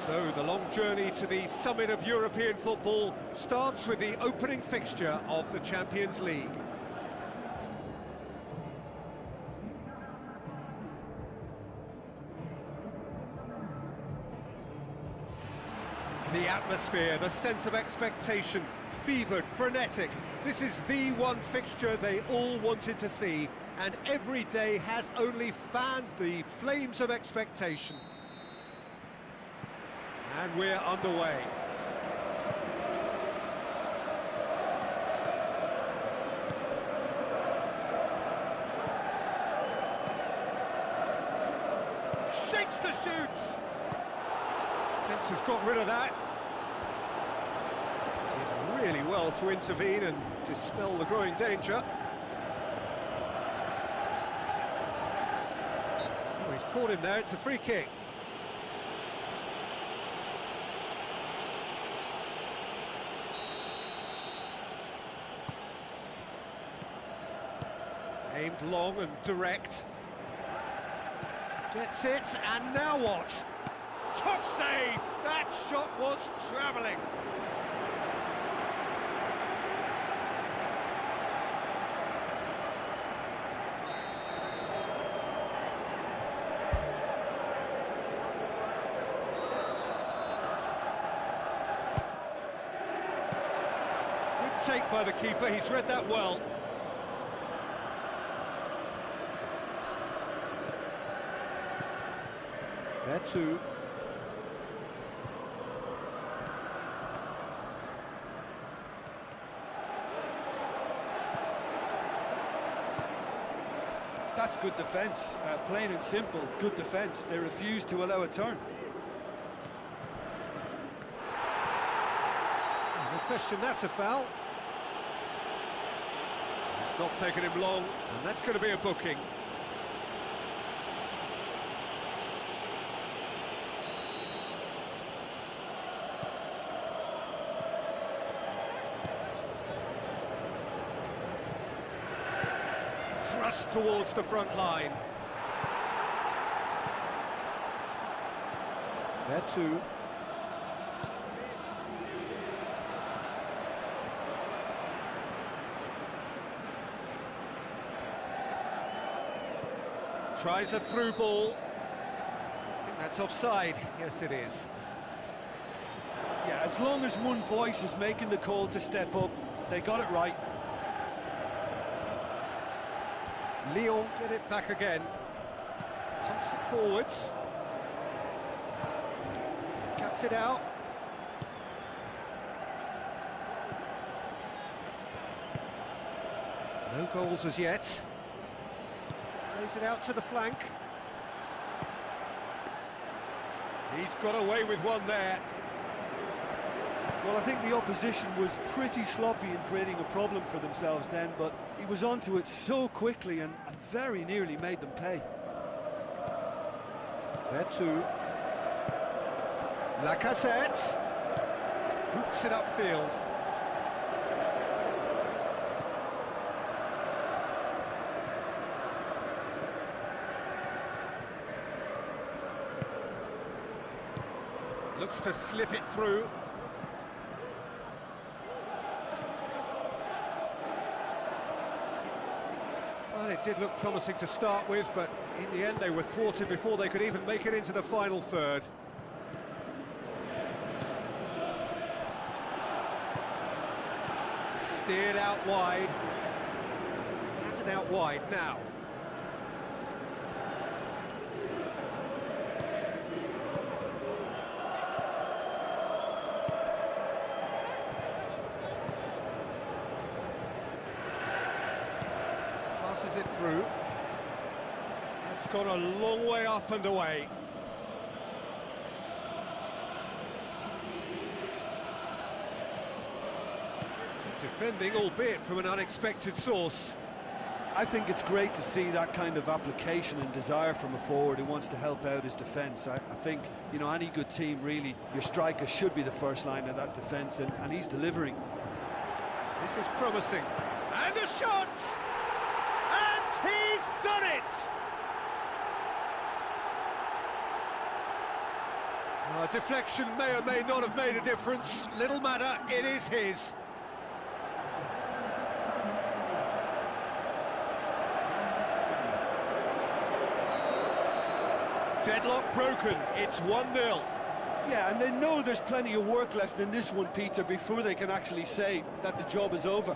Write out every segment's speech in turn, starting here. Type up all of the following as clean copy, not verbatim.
So the long journey to the summit of European football starts with the opening fixture of the Champions League. The atmosphere, the sense of expectation, fevered, frenetic. This is the one fixture they all wanted to see, and every day has only fanned the flames of expectation. And we're underway. Shapes to shoot! Fence has got rid of that. Did really well to intervene and dispel the growing danger. Oh, he's caught him there, it's a free kick. Aimed long and direct. Gets it, and now what? Top save! That shot was travelling. Good take by the keeper, he's read that well. There too. That's good defence, plain and simple, good defence. They refuse to allow a turn. No question, that's a foul. It's not taken him long, and that's going to be a booking. Thrust towards the front line. There too. Tries a through ball. I think that's offside. Yes, it is. Yeah, as long as one voice is making the call to step up, they got it right. Lyon get it back again. Pumps it forwards. Cuts it out. No goals as yet. Plays it out to the flank. He's got away with one there. Well, I think the opposition was pretty sloppy in creating a problem for themselves then, but he was onto it so quickly and very nearly made them pay. There too. Lacazette boots it upfield. Looks to slip it through. Well, it did look promising to start with, but in the end they were thwarted before they could even make it into the final third. Steered out wide. Has it out wide now. Passes it through. That's gone a long way up and away. Good defending, albeit from an unexpected source. I think it's great to see that kind of application and desire from a forward who wants to help out his defence. I think, you know, any good team, really, your striker should be the first line of that defence, and he's delivering. This is promising. And the shot! And he's done it! Deflection may or may not have made a difference. Little matter, it is his. Deadlock broken, it's 1-0. Yeah, and they know there's plenty of work left in this one, Peter, before they can actually say that the job is over.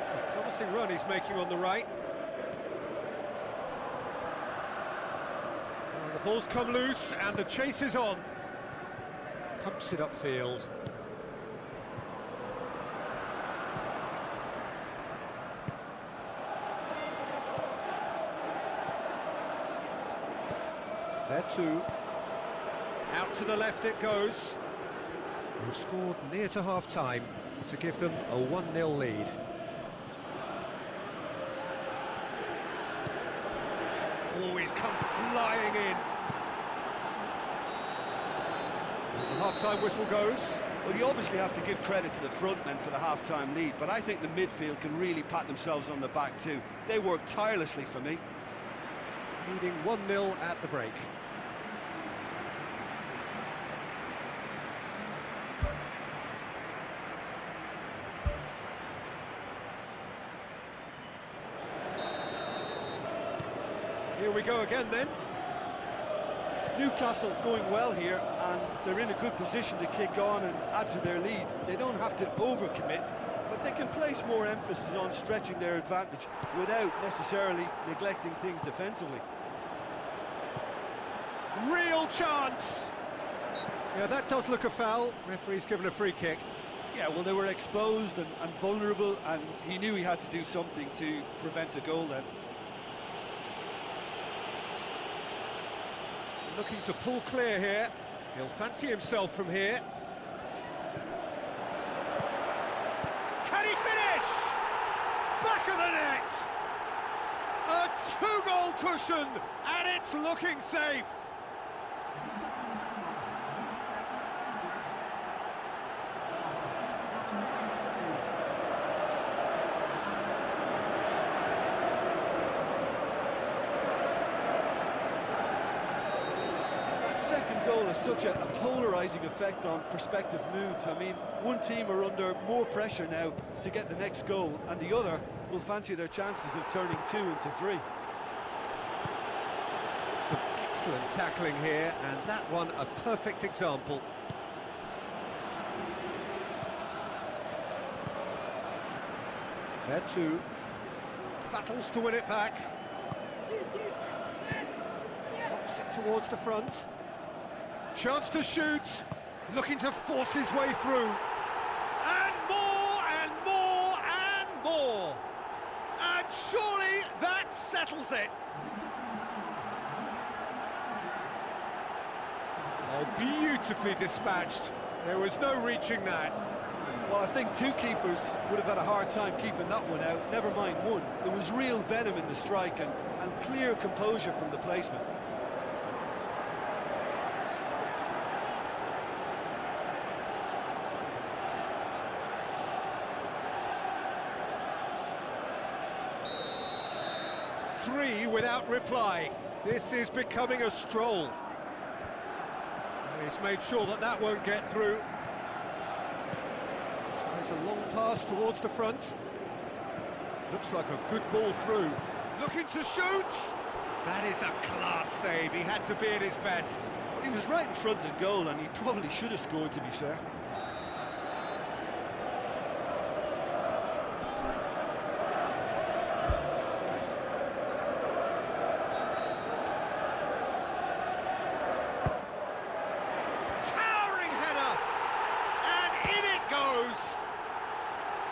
It's a promising run he's making on the right. Well, the ball's come loose and the chase is on. Pumps it upfield. There too. Out to the left it goes. They've scored near to half-time to give them a 1-0 lead. Oh, he's come flying in. And the half-time whistle goes. Well, you obviously have to give credit to the front men for the half-time lead, but I think the midfield can really pat themselves on the back too. They work tirelessly for me. Leading 1-0 at the break. Here we go again then. Newcastle going well here, and they're in a good position to kick on and add to their lead. They don't have to overcommit, but they can place more emphasis on stretching their advantage without necessarily neglecting things defensively. Real chance! Yeah, that does look a foul. Referee's given a free kick. Yeah, well, they were exposed and vulnerable, and he knew he had to do something to prevent a goal then. Looking to pull clear here. He'll fancy himself from here. Can he finish? Back of the net! A two-goal cushion, and it's looking safe. Second goal has such a polarising effect on prospective moods. I mean, one team are under more pressure now to get the next goal, and the other will fancy their chances of turning 2 into 3. Some excellent tackling here, and that one a perfect example. There too. Battles to win it back. Knocks it towards the front. Chance to shoot, looking to force his way through. And more, and more, and more. And surely that settles it. Oh, beautifully dispatched. There was no reaching that. Well, I think two keepers would have had a hard time keeping that one out, never mind one. There was real venom in the strike and clear composure from the placement. Three without reply. This is becoming a stroll. He's made sure that that won't get through. Tries a long pass towards the front. Looks like a good ball through. Looking to shoot! That is a class save. He had to be at his best. Well, he was right in front of goal, and he probably should have scored, to be fair.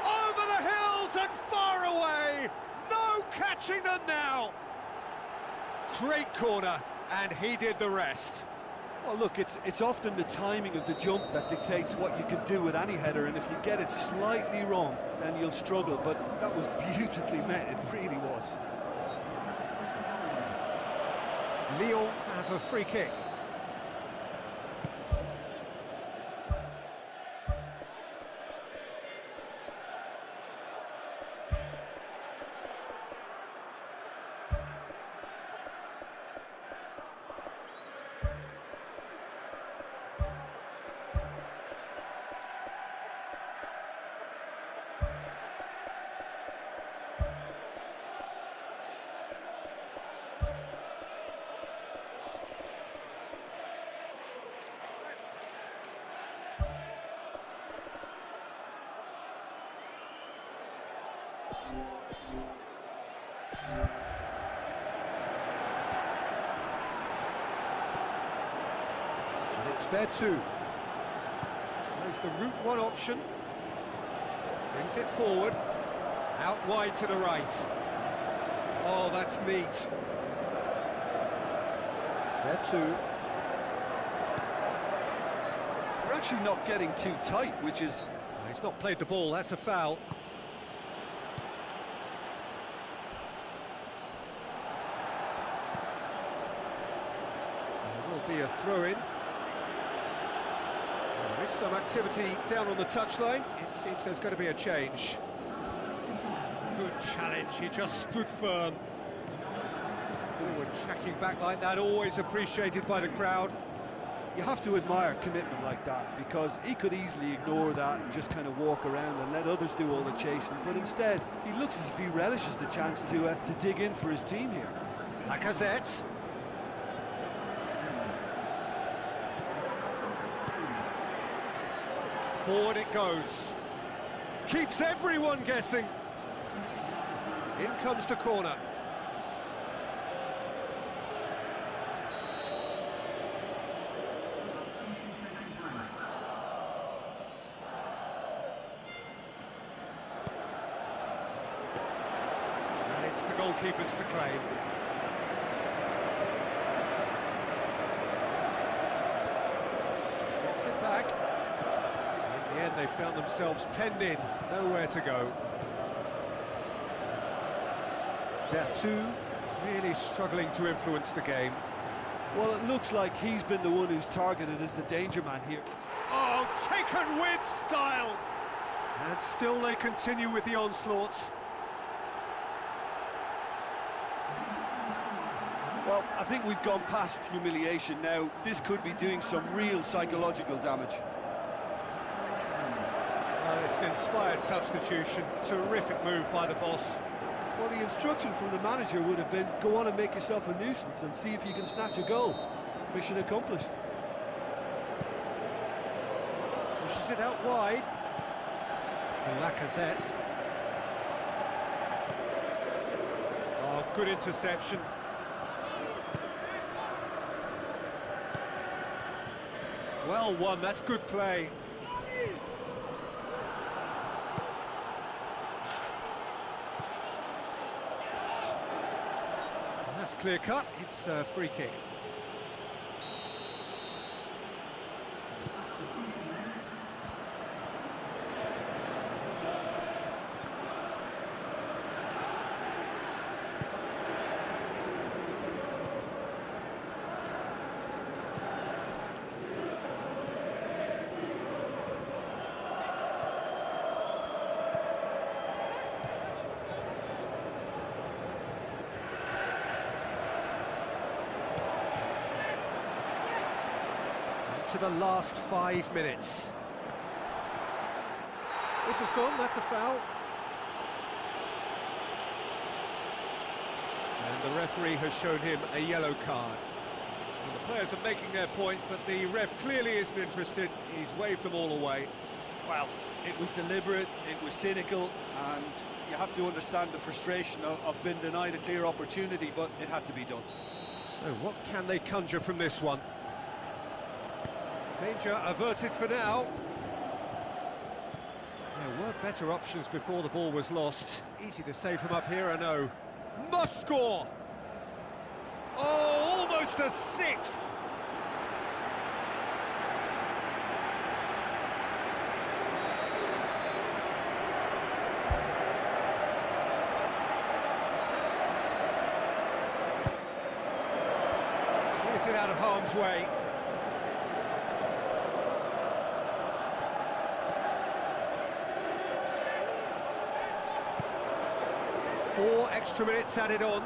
Over the hills and far away, no catching them now. Great corner, and he did the rest. Well, look, it's often the timing of the jump that dictates what you can do with any header, and if you get it slightly wrong, then you'll struggle, but that was beautifully met, it really was. Lyon have a free kick. And it's fair too. Tries the route one option. Brings it forward. Out wide to the right. Oh, that's neat. Fair two. They're actually not getting too tight, which is... He's not played the ball, that's a foul. There will be a throw-in. There is some activity down on the touchline. It seems there's going to be a change. Good challenge, he just stood firm. Forward tracking back like that, always appreciated by the crowd. You have to admire commitment like that, because he could easily ignore that and just kind of walk around and let others do all the chasing, but instead he looks as if he relishes the chance to dig in for his team here. Lacazette. Forward it goes. Keeps everyone guessing. In comes the corner. And it's the goalkeeper's to claim. Gets it back. In the end, they found themselves penned in, nowhere to go. They're two really struggling to influence the game. Well, it looks like he's been the one who's targeted as the danger man here. Oh, taken with style! And still they continue with the onslaughts. Well, I think we've gone past humiliation now. This could be doing some real psychological damage. Well, it's an inspired substitution. Terrific move by the boss. Well, the instruction from the manager would have been, go on and make yourself a nuisance and see if you can snatch a goal. Mission accomplished. Pushes it out wide. And Lacazette. Oh, good interception. Well won, that's good play. That's clear cut, it's a free kick. To the last 5 minutes. This has gone, that's a foul. And the referee has shown him a yellow card. And the players are making their point, but the ref clearly isn't interested. He's waved them all away. Well, it was deliberate, it was cynical, and you have to understand the frustration of being denied a clear opportunity, but it had to be done. So what can they conjure from this one? Danger averted for now. There were better options before the ball was lost. Easy to save from up here, I know. Must score! Oh, almost a sixth! Clears it out of harm's way. Four extra minutes added on.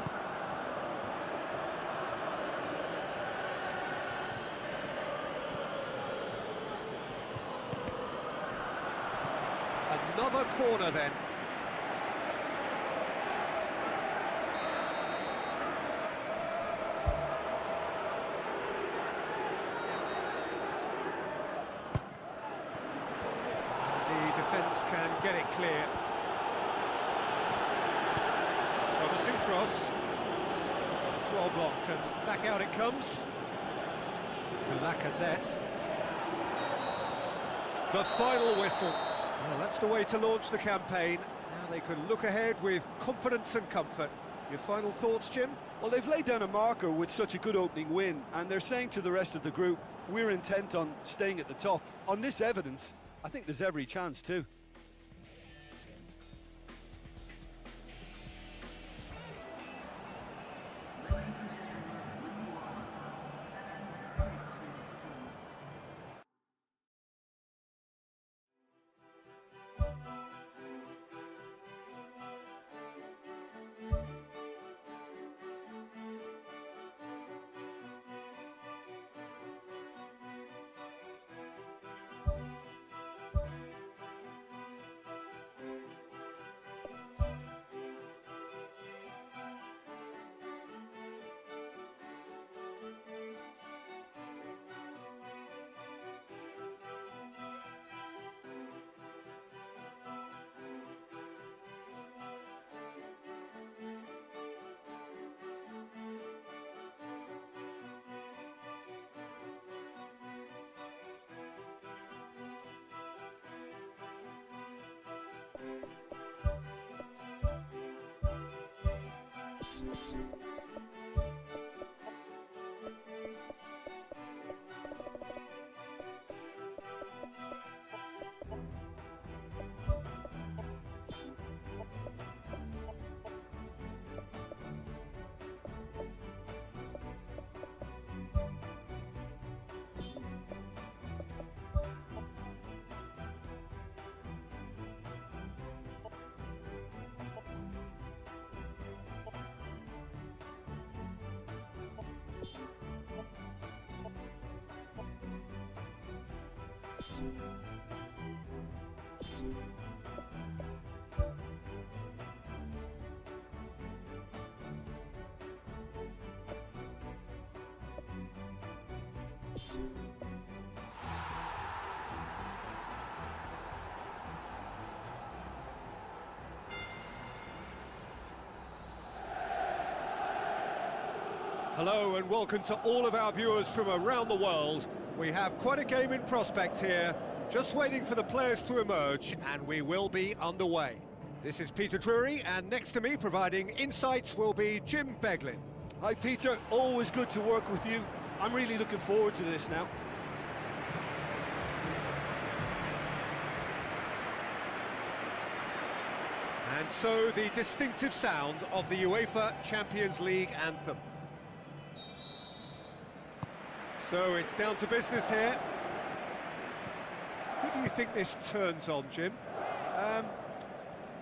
Another corner then. The defence can get it clear. cross. It's well blocked, and back out it comes. Lacazette. The final whistle. Well, that's the way to launch the campaign. Now they can look ahead with confidence and comfort. Your final thoughts, Jim? Well, they've laid down a marker with such a good opening win, and they're saying to the rest of the group, we're intent on staying at the top. On this evidence, I think there's every chance too. Hello and welcome to all of our viewers from around the world. We have quite a game in prospect here, just waiting for the players to emerge, and we will be underway. This is Peter Drury, and next to me providing insights will be Jim Beglin. Hi Peter, always good to work with you. I'm really looking forward to this now. And so the distinctive sound of the UEFA Champions League anthem. So it's down to business here. Who do you think this turns on, Jim?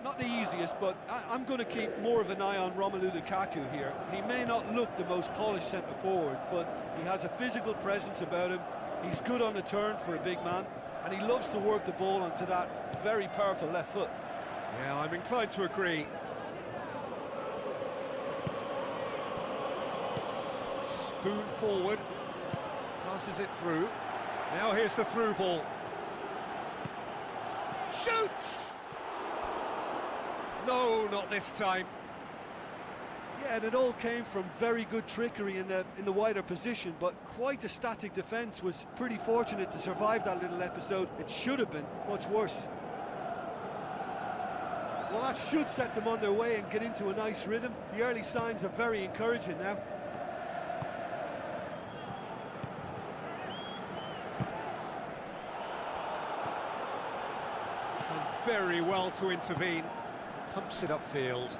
Not the easiest, but I'm going to keep more of an eye on Romelu Lukaku here. He may not look the most polished centre-forward, but he has a physical presence about him. He's good on the turn for a big man, and he loves to work the ball onto that very powerful left foot. Yeah, I'm inclined to agree. Spoon forward. Passes it through. Now here's the through ball. Shoots! No, not this time. Yeah, and it all came from very good trickery in the wider position, but quite a static defence. Was pretty fortunate to survive that little episode. It should have been much worse. Well, that should set them on their way and get into a nice rhythm. The early signs are very encouraging now. Done very well to intervene. Pumps it upfield.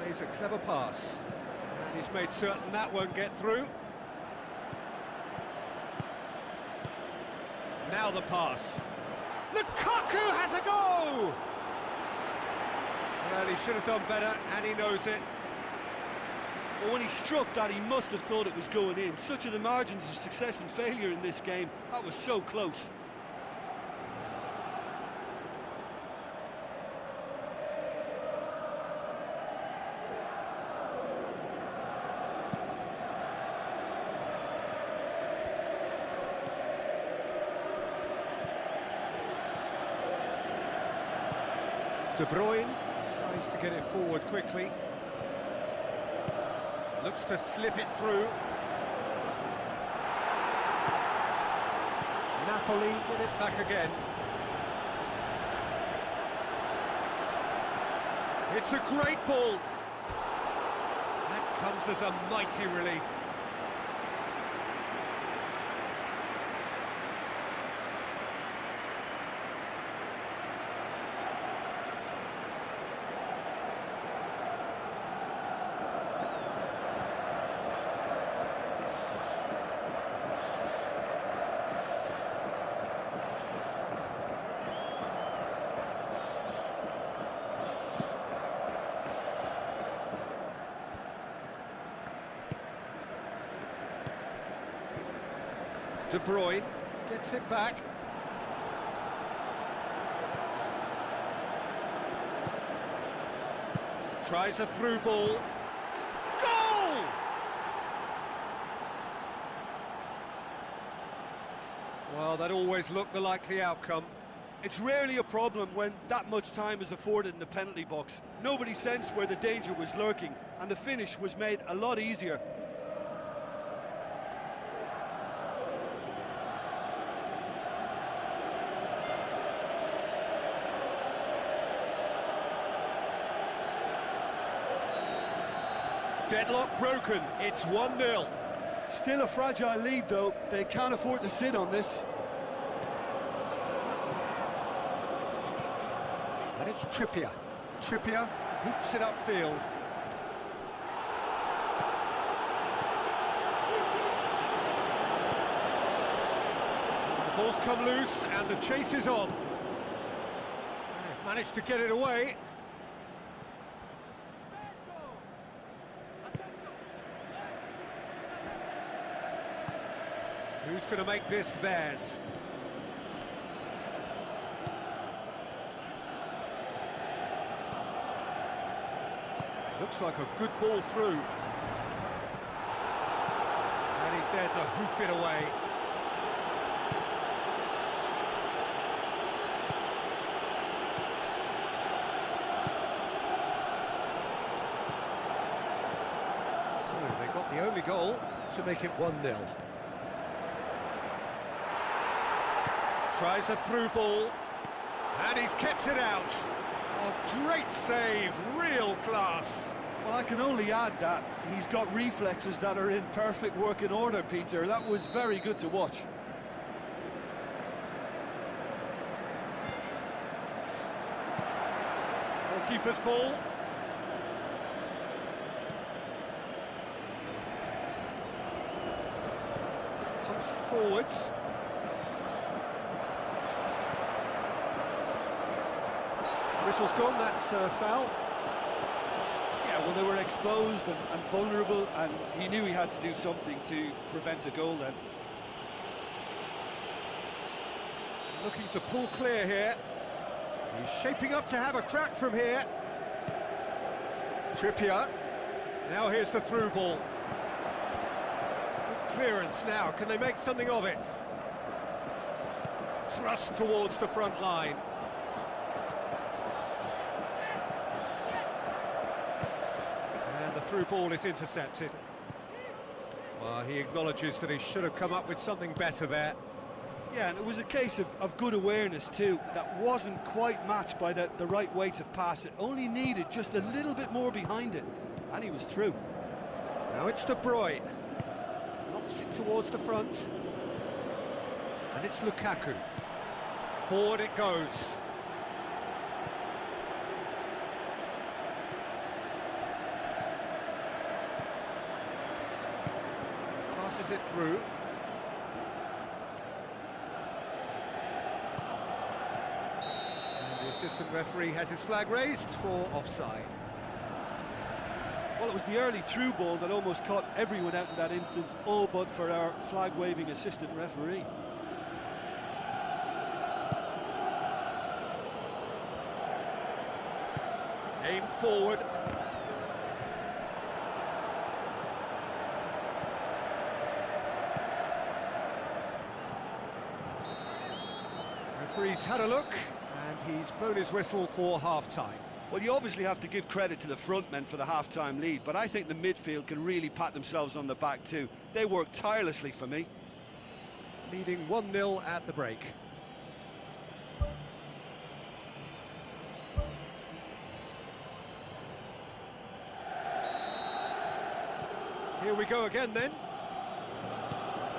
Plays a clever pass. And he's made certain that won't get through. Now the pass. Lukaku has a go! Well, he should have done better, and he knows it. Well, when he struck that, he must have thought it was going in. Such are the margins of success and failure in this game. That was so close. De Bruyne Has to get it forward quickly. Looks to slip it through. Napoli get it back again. It's a great ball. That comes as a mighty relief. De Bruyne gets it back. Tries a through ball. Goal! Well, that always looked the likely outcome. It's rarely a problem when that much time is afforded in the penalty box. Nobody sensed where the danger was lurking, and the finish was made a lot easier. Deadlock broken, it's 1-0. Still a fragile lead though, they can't afford to sit on this. And it's Trippier. Trippier hoops it upfield. The ball's come loose and the chase is on. They've managed to get it away. Who's going to make this theirs? Looks like a good ball through. And he's there to hoof it away. So they got the only goal to make it 1-0. Tries a through ball, and he's kept it out. Oh, great save, real class. Well, I can only add that he's got reflexes that are in perfect working order, Peter. That was very good to watch. Goalkeeper's ball. Pumps it forwards. Whistle's gone, that's foul. Yeah, well, they were exposed and vulnerable, and he knew he had to do something to prevent a goal then. Looking to pull clear here. He's shaping up to have a crack from here. Trippier. Now here's the through ball. Good clearance now, can they make something of it? Thrust towards the front line. Through ball is intercepted. Well, he acknowledges that he should have come up with something better there. Yeah, and it was a case of good awareness too. That wasn't quite matched by the right weight of pass. It only needed just a little bit more behind it, and he was through. Now it's De Bruyne. Knocks it towards the front. And it's Lukaku. Forward it goes. Passes it through. And the assistant referee has his flag raised for offside. Well, it was the early through ball that almost caught everyone out in that instance, all but for our flag-waving assistant referee. Aimed forward. Referee's had a look, and he's blown his whistle for half-time. Well, you obviously have to give credit to the front men for the half-time lead, but I think the midfield can really pat themselves on the back too. They work tirelessly for me. Leading 1-0 at the break. Here we go again then.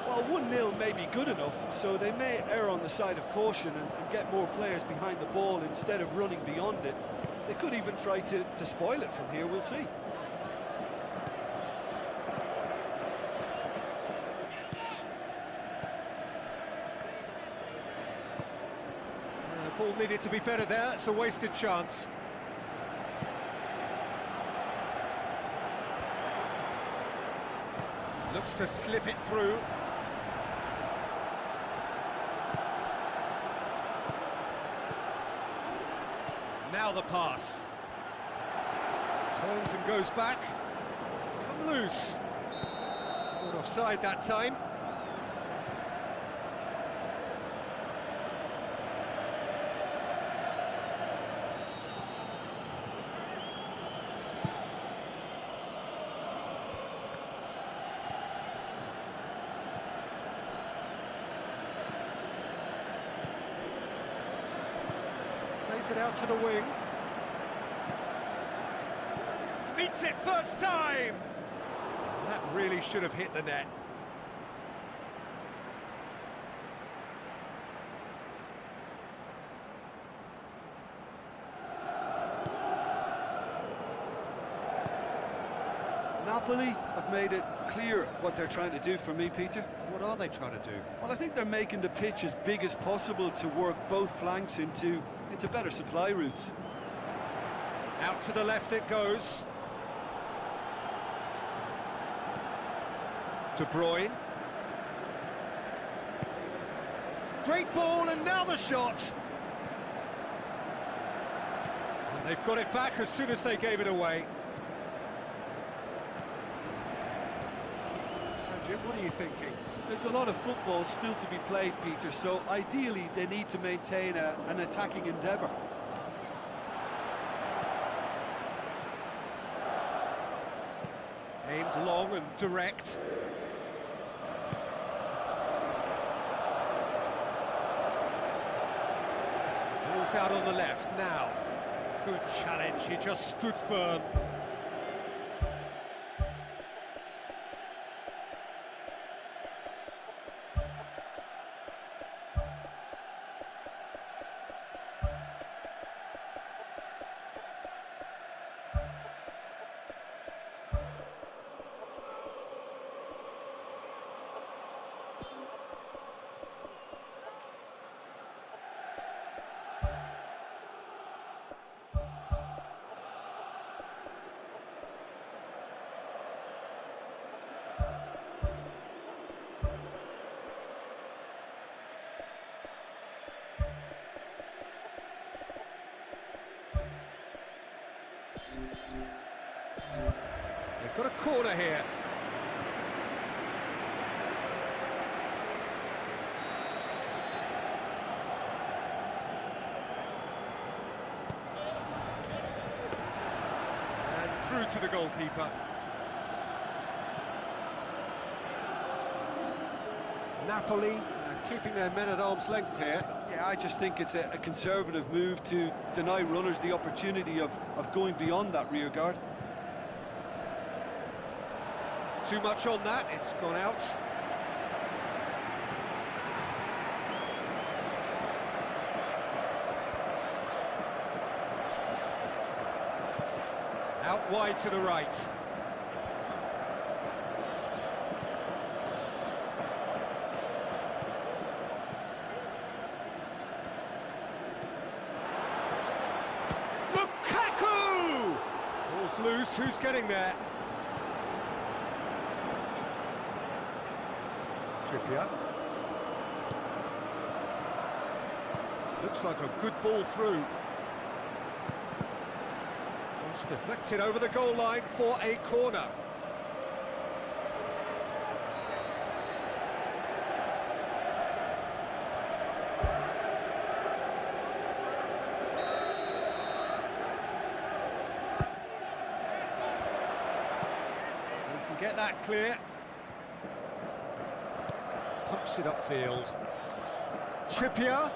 Well, 1-0 may be good enough, so they may err on the side of caution and get more players behind the ball instead of running beyond it. They could even try to spoil it from here, we'll see. Ball needed to be better there, it's a wasted chance. Looks to slip it through. Now the pass. Turns and goes back. It's come loose. Not offside that time. Plays it out to the wing. Meets it first time! That really should have hit the net. Napoli have made it clear what they're trying to do for me, Peter. What are they trying to do? Well, I think they're making the pitch as big as possible to work both flanks into better supply routes. Out to the left it goes. De Bruyne. Great ball, and now the shot. And they've got it back as soon as they gave it away. So, Jim, what are you thinking? There's a lot of football still to be played, Peter, so ideally they need to maintain an attacking endeavour. Aimed long and direct. Ball's out on the left now. Good challenge, he just stood firm. They've got a corner here. And through to the goalkeeper. Napoli keeping their men at arm's length here. Yeah, I just think it's a conservative move to deny runners the opportunity of going beyond that rear guard. Too much on that, it's gone out. Out wide to the right. Lukaku! Ball's loose, who's getting there? Trippier. Looks like a good ball through. Cross deflected over the goal line for a corner. get that clear. Pumps it upfield. Trippier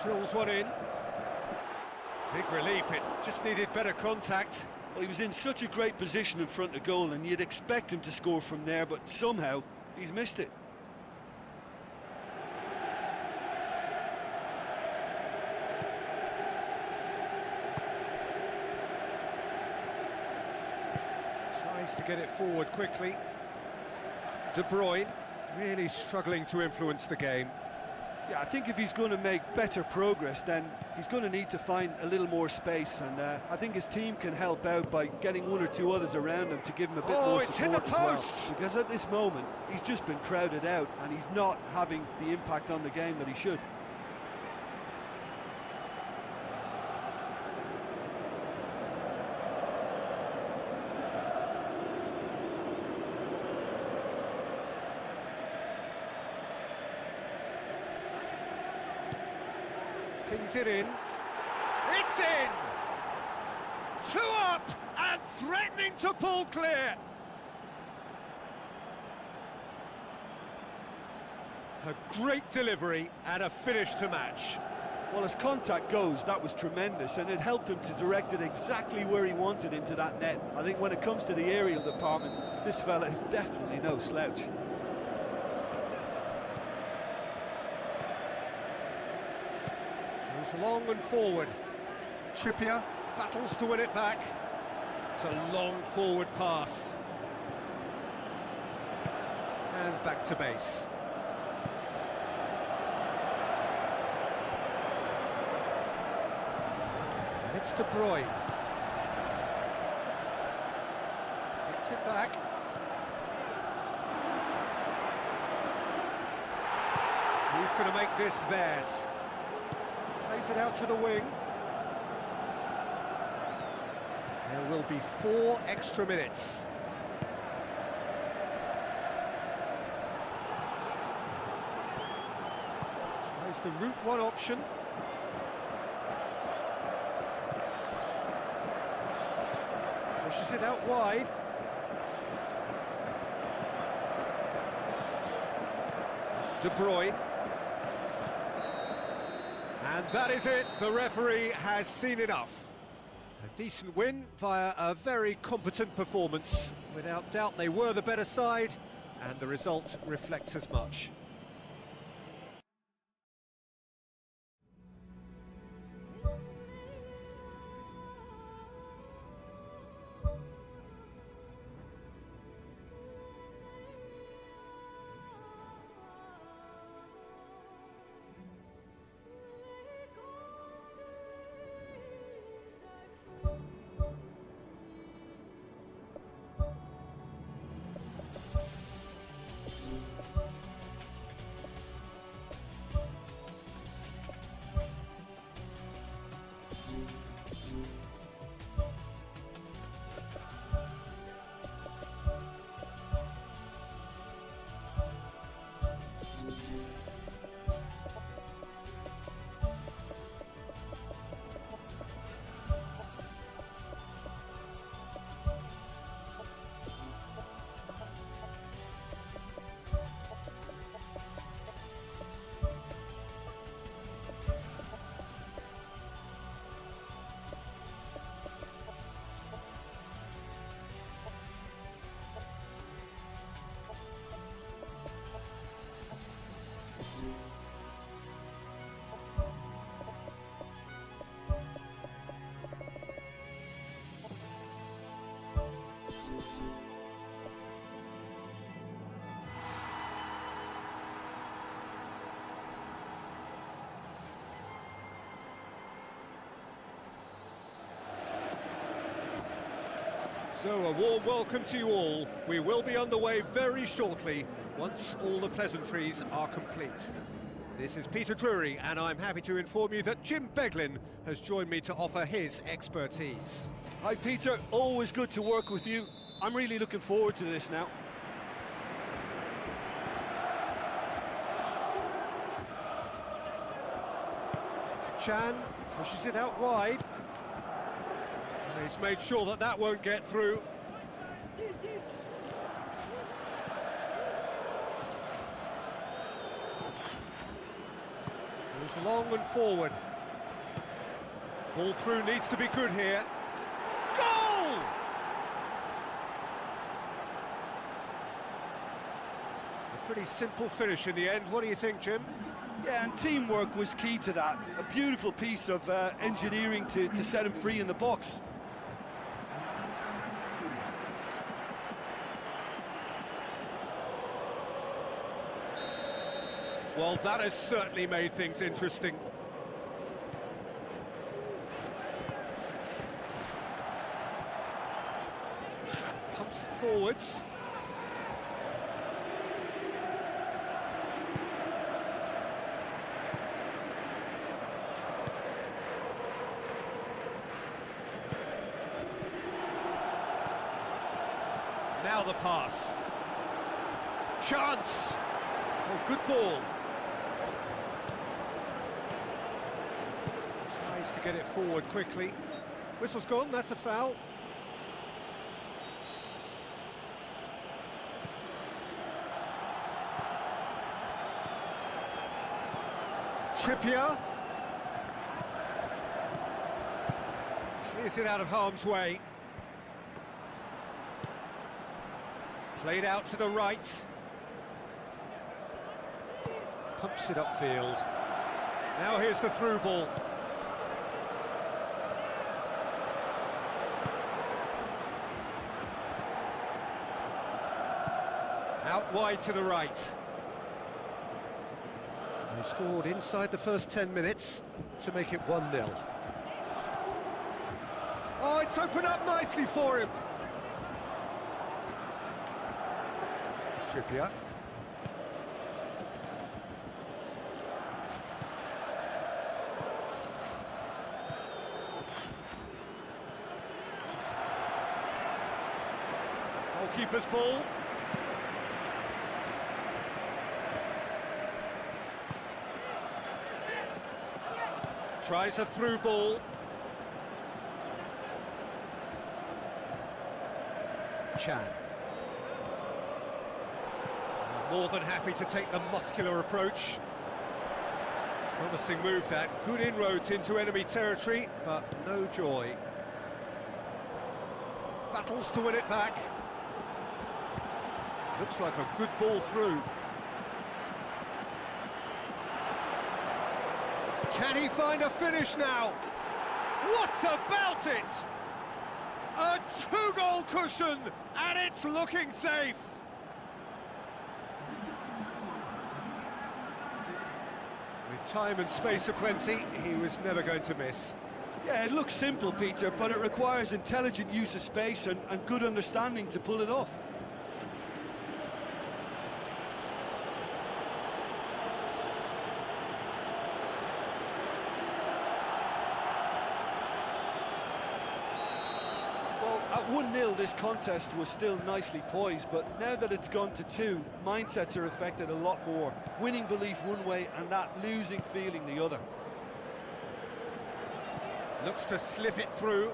drills one in. Big relief, it just needed better contact. Well, he was in such a great position in front of goal, and you'd expect him to score from there, but somehow he's missed it. Tries to get it forward quickly. De Bruyne really struggling to influence the game. Yeah, I think if he's going to make better progress, then he's going to need to find a little more space, and I think his team can help out by getting one or two others around him to give him a bit more support as well. Because at this moment, he's just been crowded out, and he's not having the impact on the game that he should. Pings it in. It's in! 2 up and threatening to pull clear. A great delivery and a finish to match. Well, as contact goes, that was tremendous, and it helped him to direct it exactly where he wanted into that net. I think when it comes to the aerial department, this fella is definitely no slouch. Long and forward. Trippier battles to win it back. It's a long forward pass. And back to base. And it's De Bruyne. Gets it back. He's going to make this theirs. Plays it out to the wing. There will be 4 extra minutes. Tries the route one option. Pushes it out wide. De Bruyne. And that is it, the referee has seen enough. A decent win via a very competent performance. Without doubt they were the better side, and the result reflects as much. So a warm welcome to you all. We will be underway very shortly, once all the pleasantries are complete. This is Peter Drury, and I'm happy to inform you that Jim Beglin has joined me to offer his expertise. Hi Peter, always good to work with you. I'm really looking forward to this now. Chan pushes it out wide. He's made sure that that won't get through. Goes long and forward. Ball through needs to be good here. Goal! A pretty simple finish in the end. What do you think, Jim? Yeah, and teamwork was key to that. A beautiful piece of engineering to set him free in the box. Well, that has certainly made things interesting. Pumps it forwards. Now the pass. Chance! Oh, good ball. Tries to get it forward quickly. Whistle's gone, that's a foul. Trippier. Clears it out of harm's way. Played out to the right. Pumps it upfield. Now here's the through ball. Out wide to the right. They scored inside the first 10 minutes to make it 1-0. Oh, it's opened up nicely for him. Trippier. Goalkeeper's ball. Tries a through ball. Chan. More than happy to take the muscular approach. Promising move that. Good inroads into enemy territory, but no joy. Battles to win it back. Looks like a good ball through. Can he find a finish now? What about it? A two-goal cushion, and it's looking safe. With time and space aplenty, he was never going to miss. Yeah, it looks simple, Peter, but it requires intelligent use of space and good understanding to pull it off. At 1-0, this contest was still nicely poised, but now that it's gone to 2, mindsets are affected a lot more. Winning belief one way and that losing feeling the other. Looks to slip it through.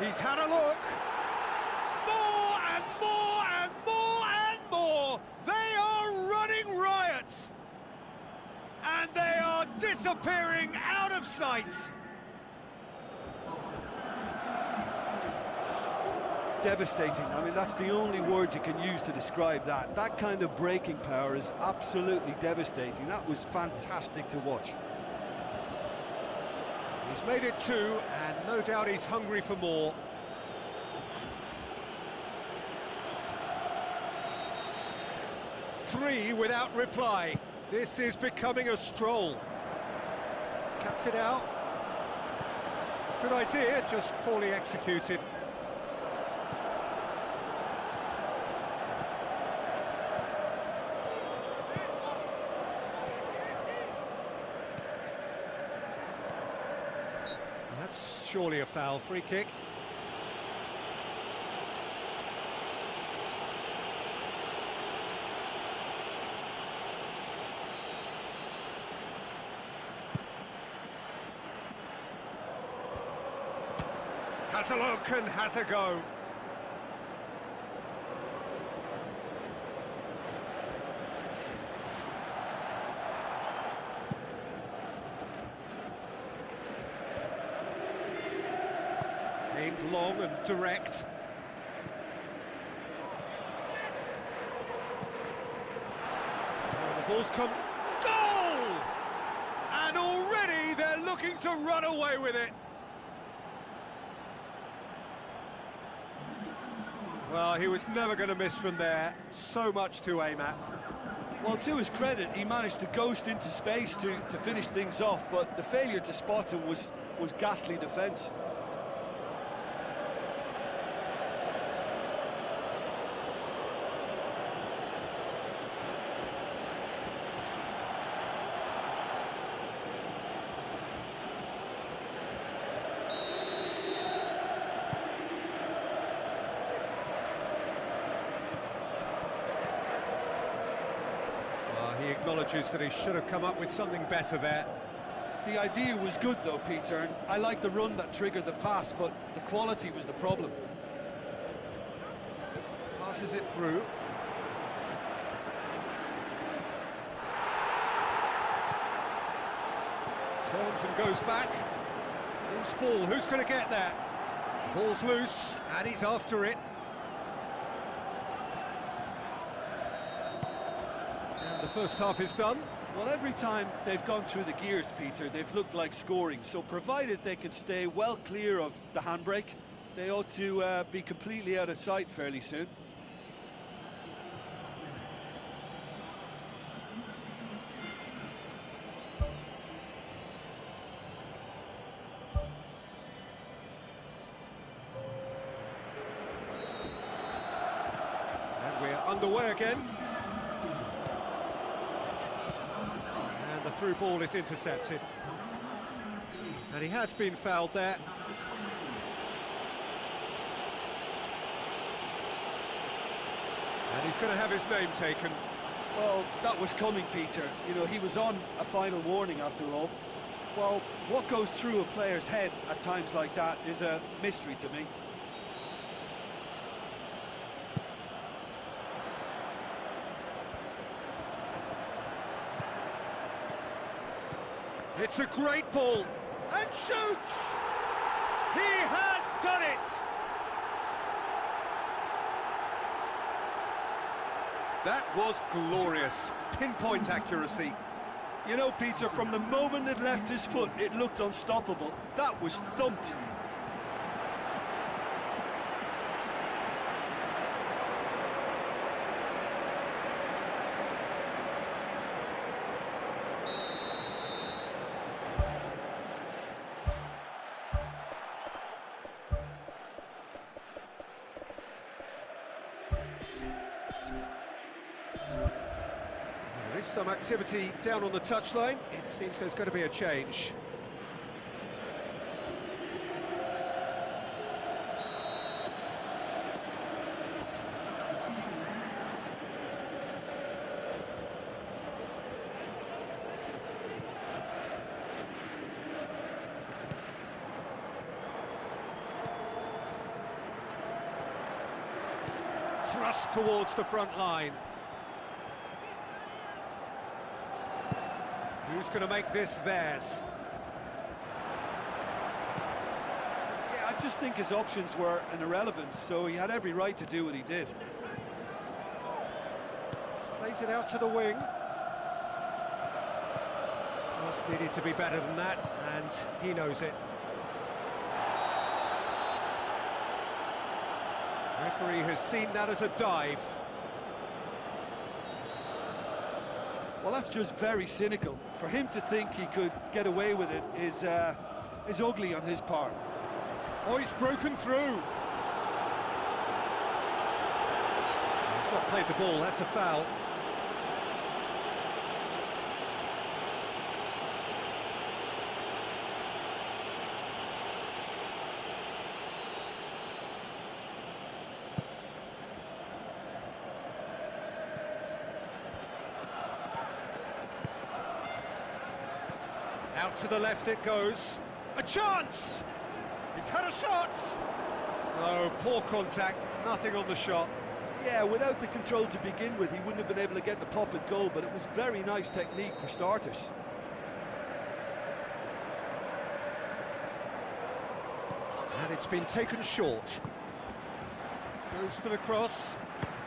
He's had a look. More and more and more and more. They are running riot. And they are disappearing out of sight. Devastating. I mean, that's the only word you can use to describe that. That kind of breaking power is absolutely devastating. That was fantastic to watch. He's made it 2, and no doubt he's hungry for more. Three without reply. This is becoming a stroll. Cuts it out. Good idea, just poorly executed. That's surely a foul. Free kick. Has a look and has a go. Aimed long and direct. The ball's come. Goal! And already they're looking to run away with it. Well, he was never going to miss from there. So much to aim at. Well, to his credit, he managed to ghost into space to finish things off, but the failure to spot him was ghastly defence. He acknowledges that he should have come up with something better there. The idea was good though, Peter, and I like the run that triggered the pass, but the quality was the problem. Passes it through. Turns and goes back. Loose ball, who's going to get there? The ball's loose, and he's after it. And the first half is done. Well, every time they've gone through the gears, Peter, they've looked like scoring. So provided they can stay well clear of the handbrake, they ought to be completely out of sight fairly soon. And we're underway again. And the through ball is intercepted. And he has been fouled there. And he's going to have his name taken. Well, that was coming, Peter. You know, he was on a final warning after all. Well, what goes through a player's head at times like that is a mystery to me. It's a great ball, and shoots! He has done it! That was glorious, pinpoint accuracy. You know, Peter, from the moment it left his foot, it looked unstoppable. That was thumped. There is some activity down on the touchline. It seems there's going to be a change. Thrust towards the front line. Who's going to make this theirs? Yeah, I just think his options were an irrelevance, so he had every right to do what he did. Plays it out to the wing. Pass needed to be better than that, and he knows it. Referee has seen that as a dive. Well, that's just very cynical. For him to think he could get away with it is ugly on his part. Oh, he's broken through. He's not played the ball, that's a foul. Out to the left it goes. A chance! He's had a shot! No, poor contact, nothing on the shot. Yeah, without the control to begin with, he wouldn't have been able to get the pop and goal, but it was very nice technique for starters. And it's been taken short. Goes for the cross.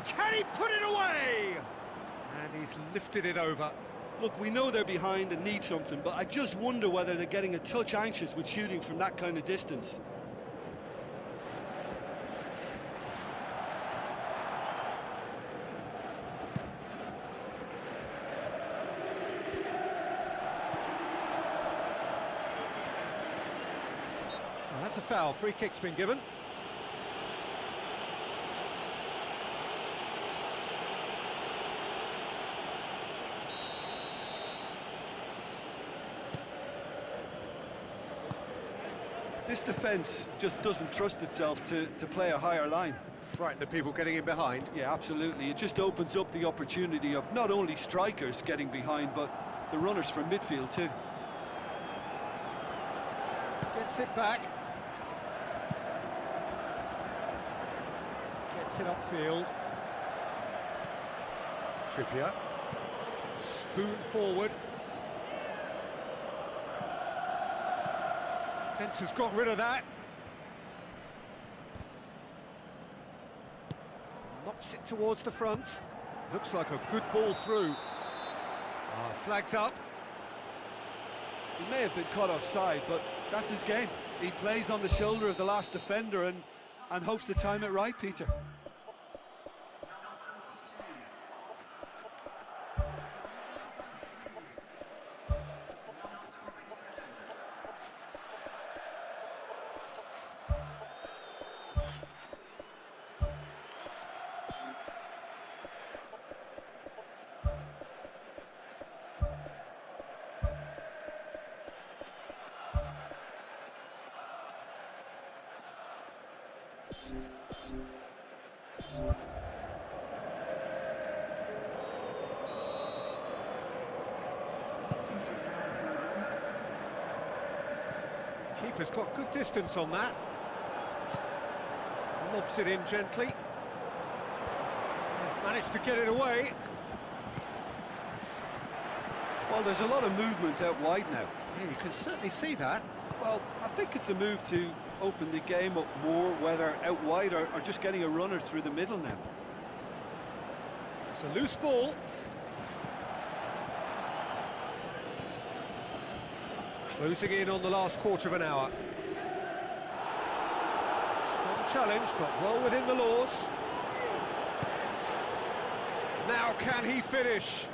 Can he put it away? And he's lifted it over. Look, we know they're behind and need something, but I just wonder whether they're getting a touch anxious with shooting from that kind of distance. Well, that's a foul. Free kick's been given. This defence just doesn't trust itself to play a higher line. Frighten the people getting in behind. Yeah, absolutely. It just opens up the opportunity of not only strikers getting behind, but the runners from midfield too. Gets it back. Gets it upfield. Trippier. Spoon forward. Defence has got rid of that. Knocks it towards the front. Looks like a good ball through. Flags up. He may have been caught offside, but that's his game. He plays on the shoulder of the last defender and hopes to time it right, Peter. Keeper's got good distance on that. Lobs it in gently. Managed to get it away. Well, there's a lot of movement out wide now. Yeah, you can certainly see that. Well, I think it's a move to open the game up more, whether out wide or just getting a runner through the middle now. It's a loose ball. Closing in on the last quarter of an hour. Strong challenge, but well within the laws. Now can he finish?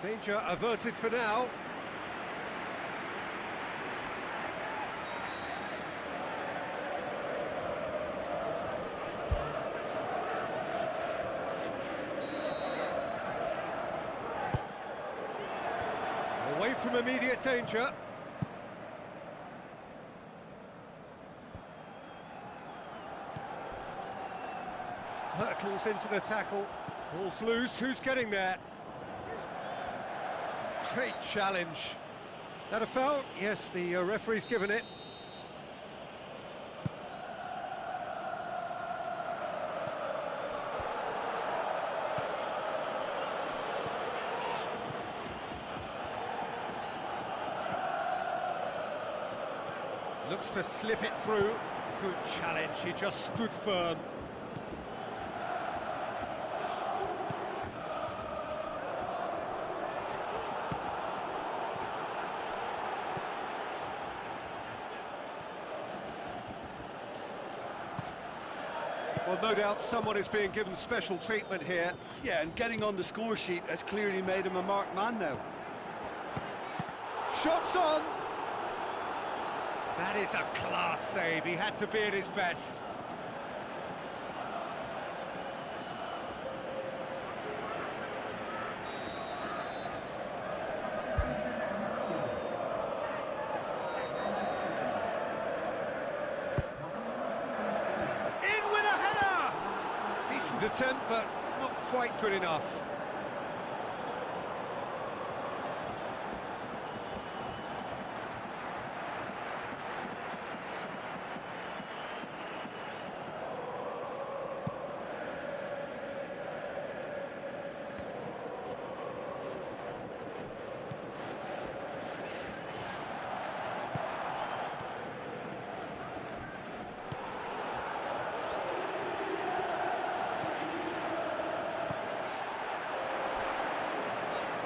Danger averted for now. Away from immediate danger. Hurtles into the tackle. Ball's loose. Who's getting there? Great challenge. That a foul? Yes, the referee's given it. Looks to slip it through. Good challenge, he just stood firm. Well, no doubt someone is being given special treatment here. Yeah, and getting on the score sheet has clearly made him a marked man now. Shots on! That is a class save, he had to be at his best. In with a header! Decent attempt, but not quite good enough.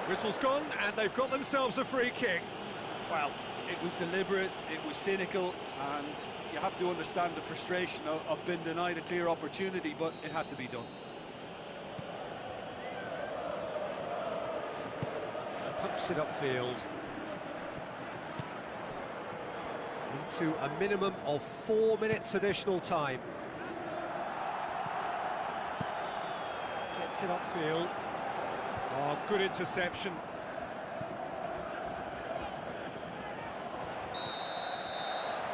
Whistle's gone, and they've got themselves a free kick. Well, it was deliberate, it was cynical, and you have to understand the frustration of being denied a clear opportunity, but it had to be done. Pumps it upfield. Into a minimum of 4 minutes additional time. Gets it upfield. Oh, good interception.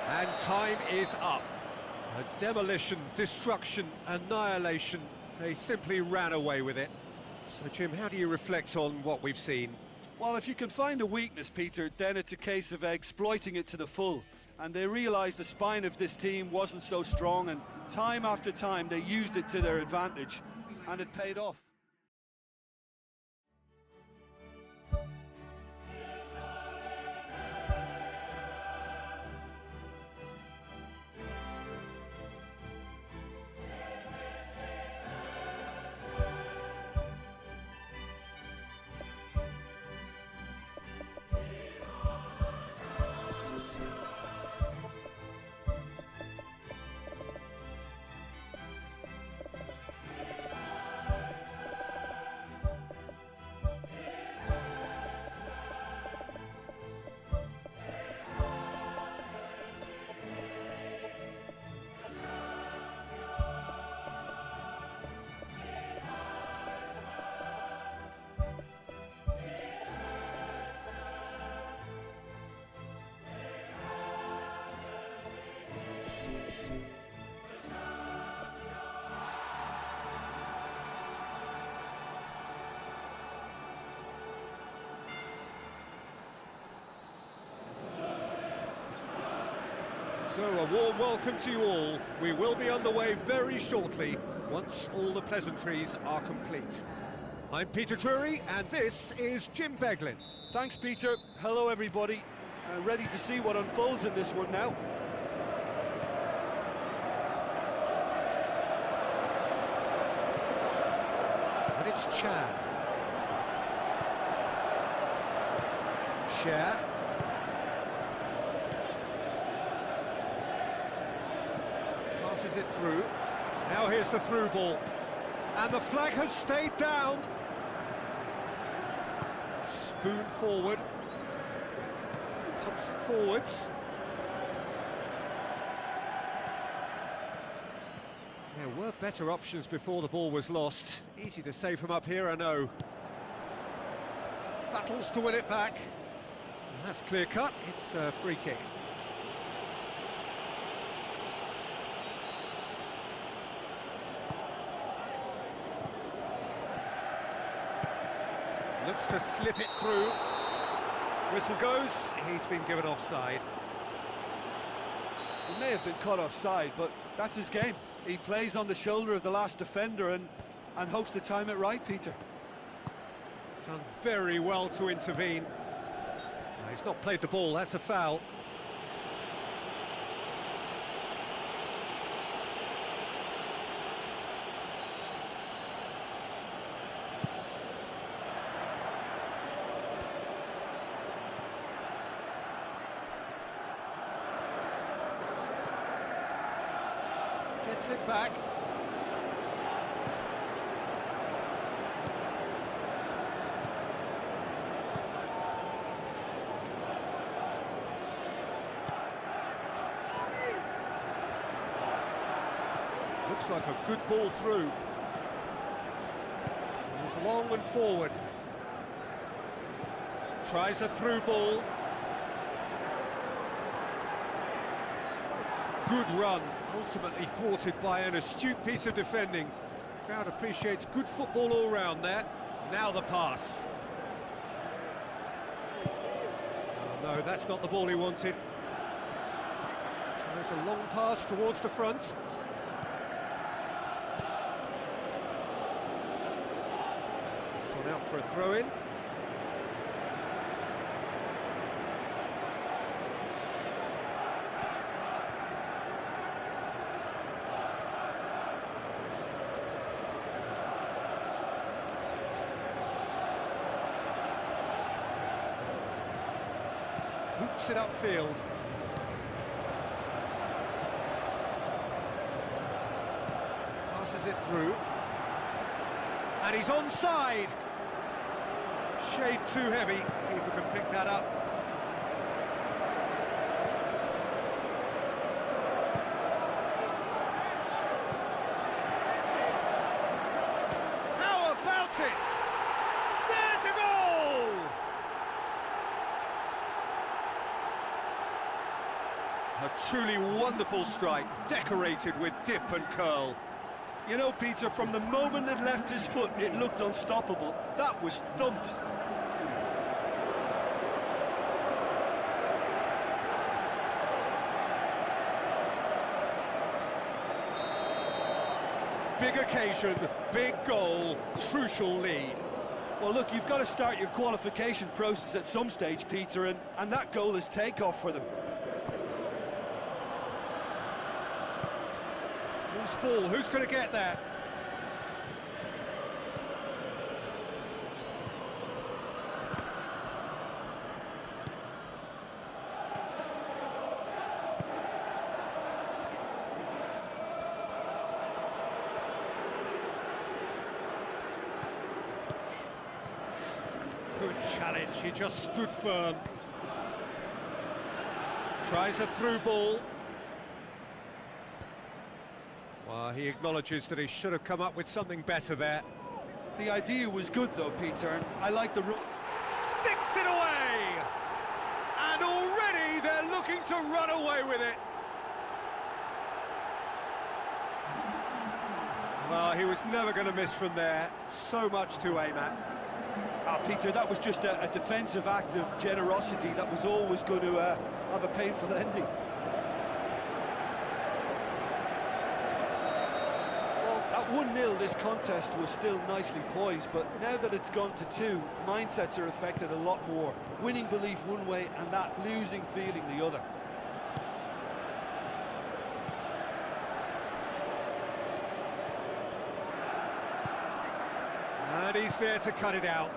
And time is up. A demolition, destruction, annihilation. They simply ran away with it. So, Jim, how do you reflect on what we've seen? Well, if you can find a weakness, Peter, then it's a case of exploiting it to the full. And they realised the spine of this team wasn't so strong, and time after time they used it to their advantage, and it paid off. So a warm welcome to you all. We will be underway very shortly, once all the pleasantries are complete. I'm Peter Drury, and this is Jim Beglin. Thanks, Peter. Hello, everybody. Ready to see what unfolds in this one now. And it's Chan. Cher. Passes it through. Now here's the through ball. And the flag has stayed down. Spoon forward. Pumps it forwards. There were better options before the ball was lost. Easy to say from up here, I know. Battles to win it back. And that's clear cut. It's a free kick. Looks to slip it through. Whistle goes, he's been given offside. He may have been caught offside, but that's his game. He plays on the shoulder of the last defender and hopes to time it right, Peter. Done very well to intervene. He's not played the ball, that's a foul. Gets it back. Looks like a good ball through. It was long and forward. Tries a through ball. Good run, ultimately thwarted by an astute piece of defending. Crowd appreciates good football all round there. Now the pass. Oh, no, that's not the ball he wanted. Tries a long pass towards the front. It's gone out for a throw-in. boots it upfield. Passes it through. And he's onside. Shade too heavy. Keeper can pick that up. How about it? There's a goal! A truly wonderful strike, decorated with dip and curl. You know, Peter, from the moment it left his foot, it looked unstoppable. That was thumped. Big occasion, big goal, crucial lead. Well, look, you've got to start your qualification process at some stage, Peter, and that goal is takeoff for them. Loose ball, who's going to get there? Good challenge, he just stood firm. Tries a through ball. Well, he acknowledges that he should have come up with something better there. The idea was good, though, Peter, and I like the... Sticks it away! And already they're looking to run away with it. Well, he was never going to miss from there. So much to aim at. Peter, that was just a defensive act of generosity that was always going to have a painful ending. Well, at 1-0, this contest was still nicely poised, but now that it's gone to 2, mindsets are affected a lot more. Winning belief one way and that losing feeling the other. And he's there to cut it out.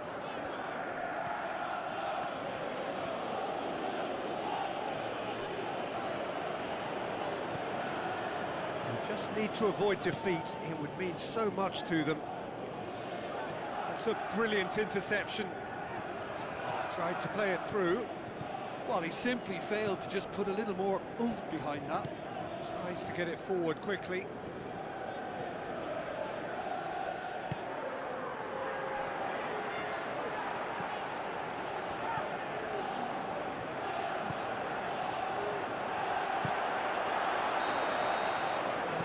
They just need to avoid defeat. It would mean so much to them. It's a brilliant interception. Tried to play it through. Well, he simply failed to just put a little more oomph behind that. Tries to get it forward quickly.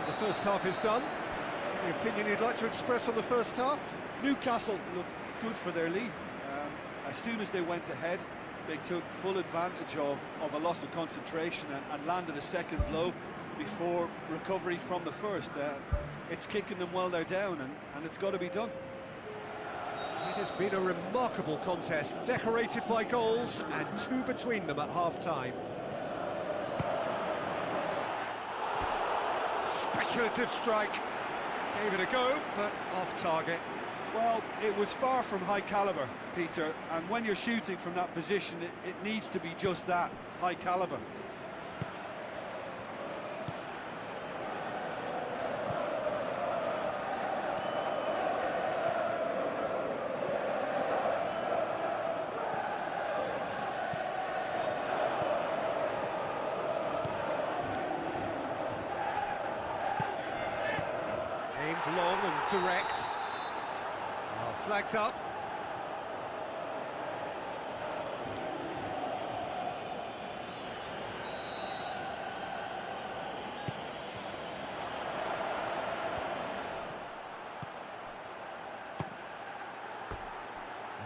The first half is done. Any opinion you'd like to express on the first half? Newcastle looked good for their lead. As soon as they went ahead, they took full advantage of a loss of concentration and landed a second blow before recovery from the first. It's kicking them while they're down, and it's got to be done. It has been a remarkable contest, decorated by goals, and 2 between them at half-time. Speculative strike. Gave it a go, but off target. Well, it was far from high caliber, Peter, and when you're shooting from that position, it needs to be just that, high caliber. Aimed long and direct. Flags up.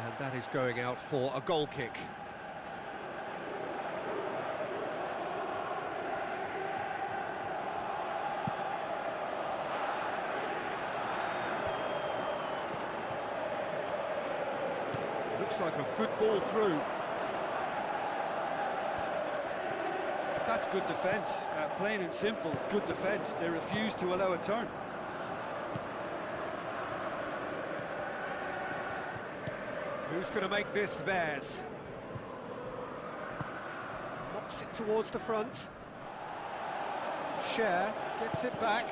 And that is going out for a goal kick. Looks like a good ball through. That's good defence, plain and simple, good defence. They refuse to allow a turn. Who's going to make this theirs? Knocks it towards the front. Cher gets it back.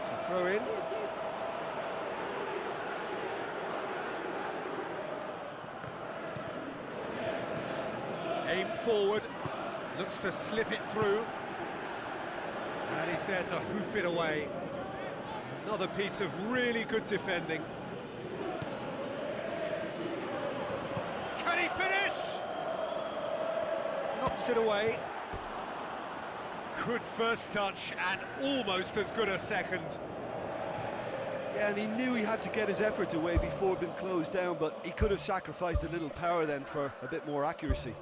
It's a throw in. Aim forward, looks to slip it through. And he's there to hoof it away. Another piece of really good defending. Can he finish? Knocks it away. Good first touch and almost as good a second. Yeah, and he knew he had to get his efforts away before being closed down, but he could have sacrificed a little power then for a bit more accuracy.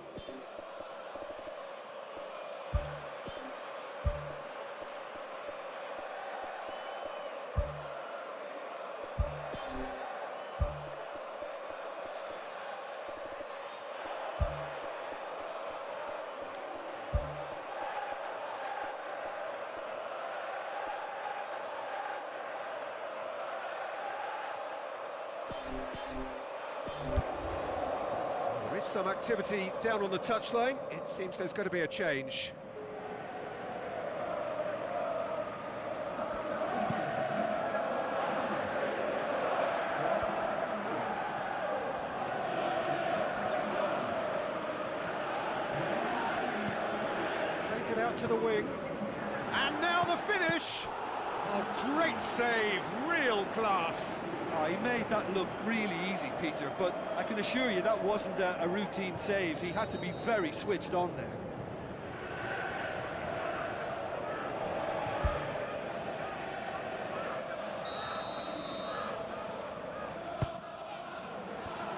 There is some activity down on the touchline. It seems there's going to be a change. Plays it out to the wing. And now the finish! A great save, real class. Oh, he made that look really easy, Peter, but I can assure you that wasn't a routine save. He had to be very switched on there.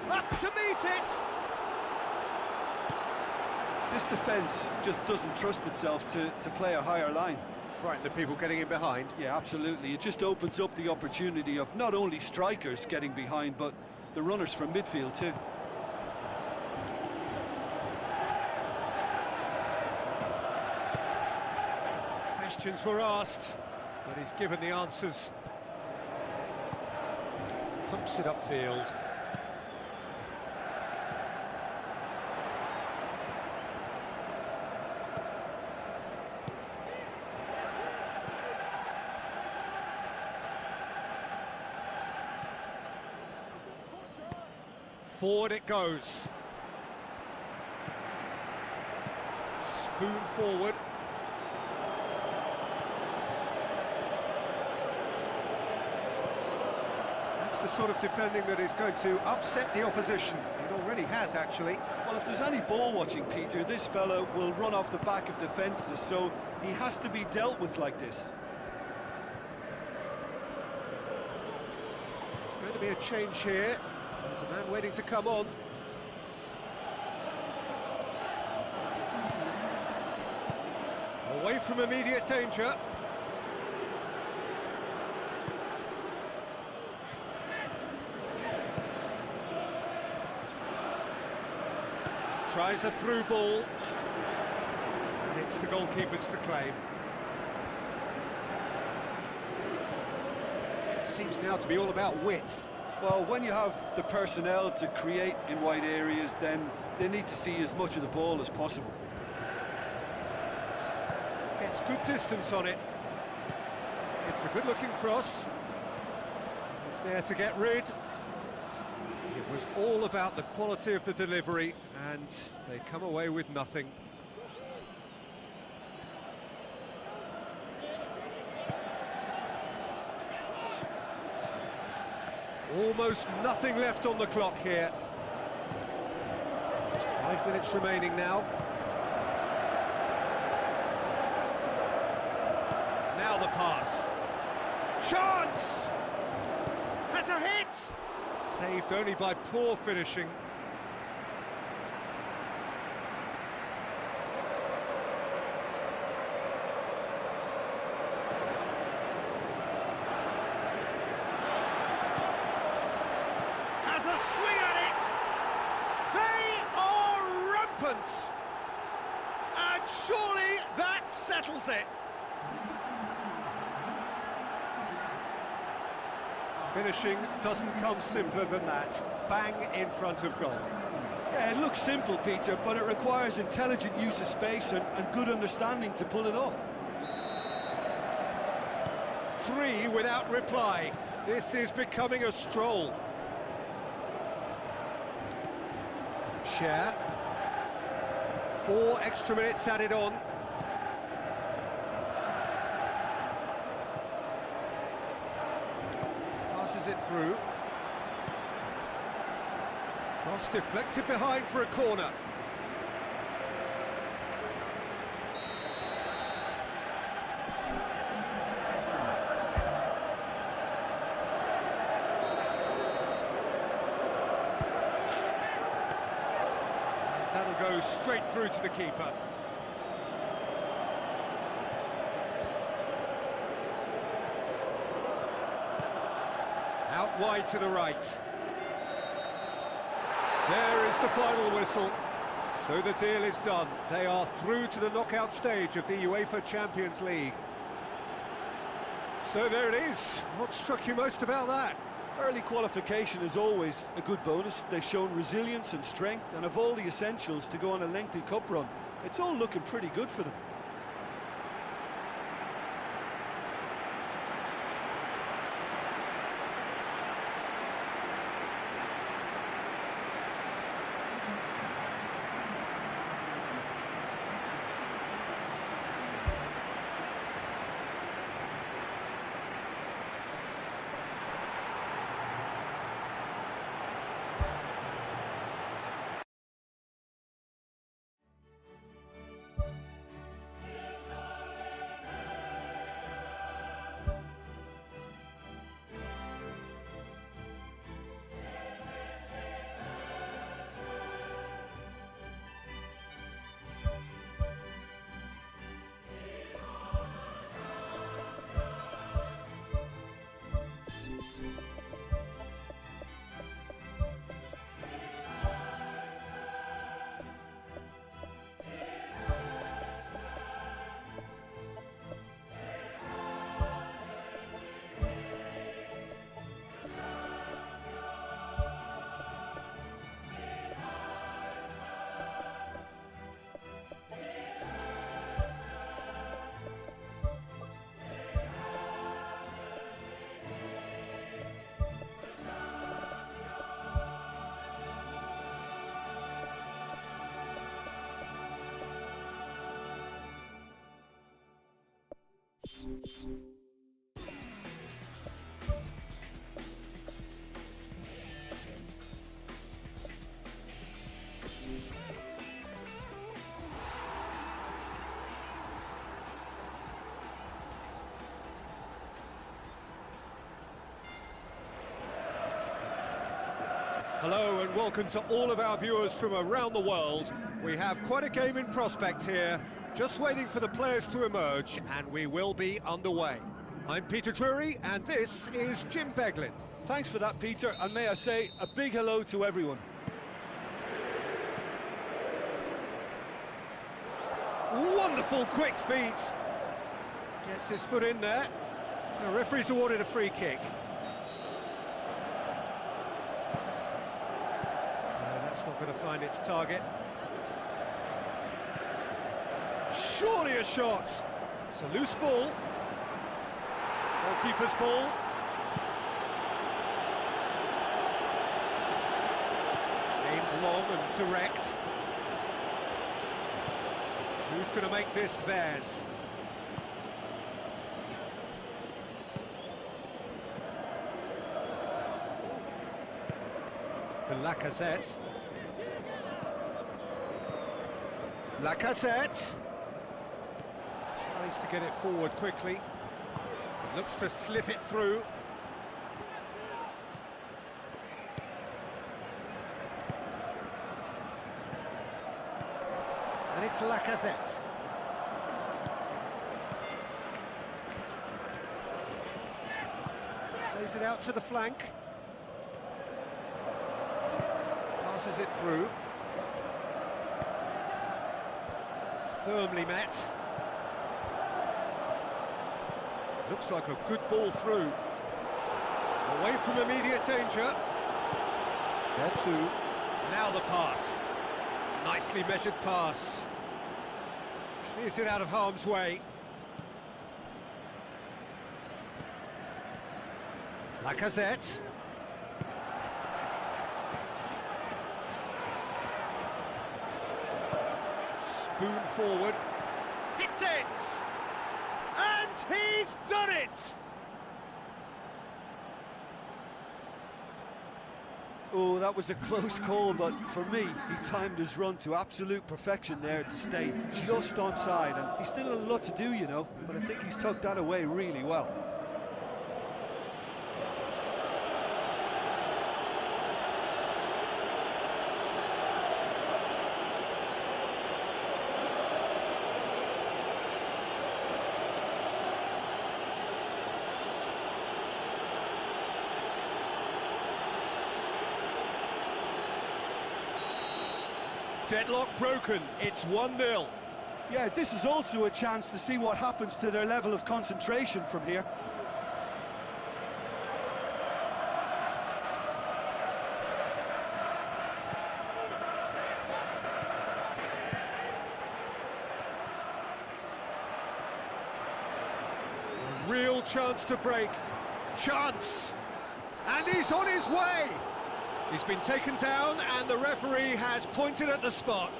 Up to meet it! This defence just doesn't trust itself to play a higher line. Frighten the people getting in behind. Yeah, absolutely. It just opens up the opportunity of not only strikers getting behind, but the runners from midfield too. Questions were asked, but he's given the answers. Pumps it upfield. Forward it goes. Spoon forward. That's the sort of defending that is going to upset the opposition. It already has, actually. Well, if there's any ball watching, Peter, this fella will run off the back of defences, so he has to be dealt with like this. There's going to be a change here. There's a man waiting to come on. Away from immediate danger. Tries a through ball. And it's the goalkeeper's to claim. It seems now to be all about width. Well, when you have the personnel to create in wide areas, then they need to see as much of the ball as possible. Gets good distance on it. It's a good-looking cross. He's there to get rid. It was all about the quality of the delivery, and they come away with nothing. Almost nothing left on the clock here. Just 5 minutes remaining now. Now the pass. Chance! Has a hit! Saved only by poor finishing. Has a swing at it! They are rampant! And surely that settles it! Finishing doesn't come simpler than that. Bang in front of goal. Yeah, it looks simple, Peter, but it requires intelligent use of space and good understanding to pull it off. 3 without reply. This is becoming a stroll. Share. 4 extra minutes added on. Passes it through. Cross deflected behind for a corner. That'll go straight through to the keeper. Out wide to the right. There is the final whistle. So the deal is done. They are through to the knockout stage of the UEFA Champions League. So there it is. What struck you most about that? Early qualification is always a good bonus. They've shown resilience and strength and have all the essentials to go on a lengthy cup run. It's all looking pretty good for them. Hello and welcome to all of our viewers from around the world. We have quite a game in prospect here, just waiting for the players to emerge, and we will be underway. I'm Peter Drury, and this is Jim Beglin. Thanks for that, Peter, and may I say a big hello to everyone. Wonderful quick feet. Gets his foot in there. The referee's awarded a free kick. That's not going to find its target. Surely a shot. It's a loose ball. Goalkeeper's ball. Aimed long and direct. Who's going to make this theirs? The Lacazette. Lacazette tries to get it forward quickly, looks to slip it through. And it's Lacazette. Plays it out to the flank. Passes it through. Firmly met. Looks like a good ball through. Away from immediate danger. There too. Now the pass. Nicely measured pass. Clears it out of harm's way. Lacazette. Spoon forward. Hits it! And he's done it! Oh, that was a close call, but for me, he timed his run to absolute perfection there to stay just onside, and he's still a lot to do, you know, but I think he's tucked that away really well. Deadlock broken, it's 1-0. Yeah, this is also a chance to see what happens to their level of concentration from here. A real chance to break. Chance! And he's on his way! He's been taken down and the referee has pointed at the spot.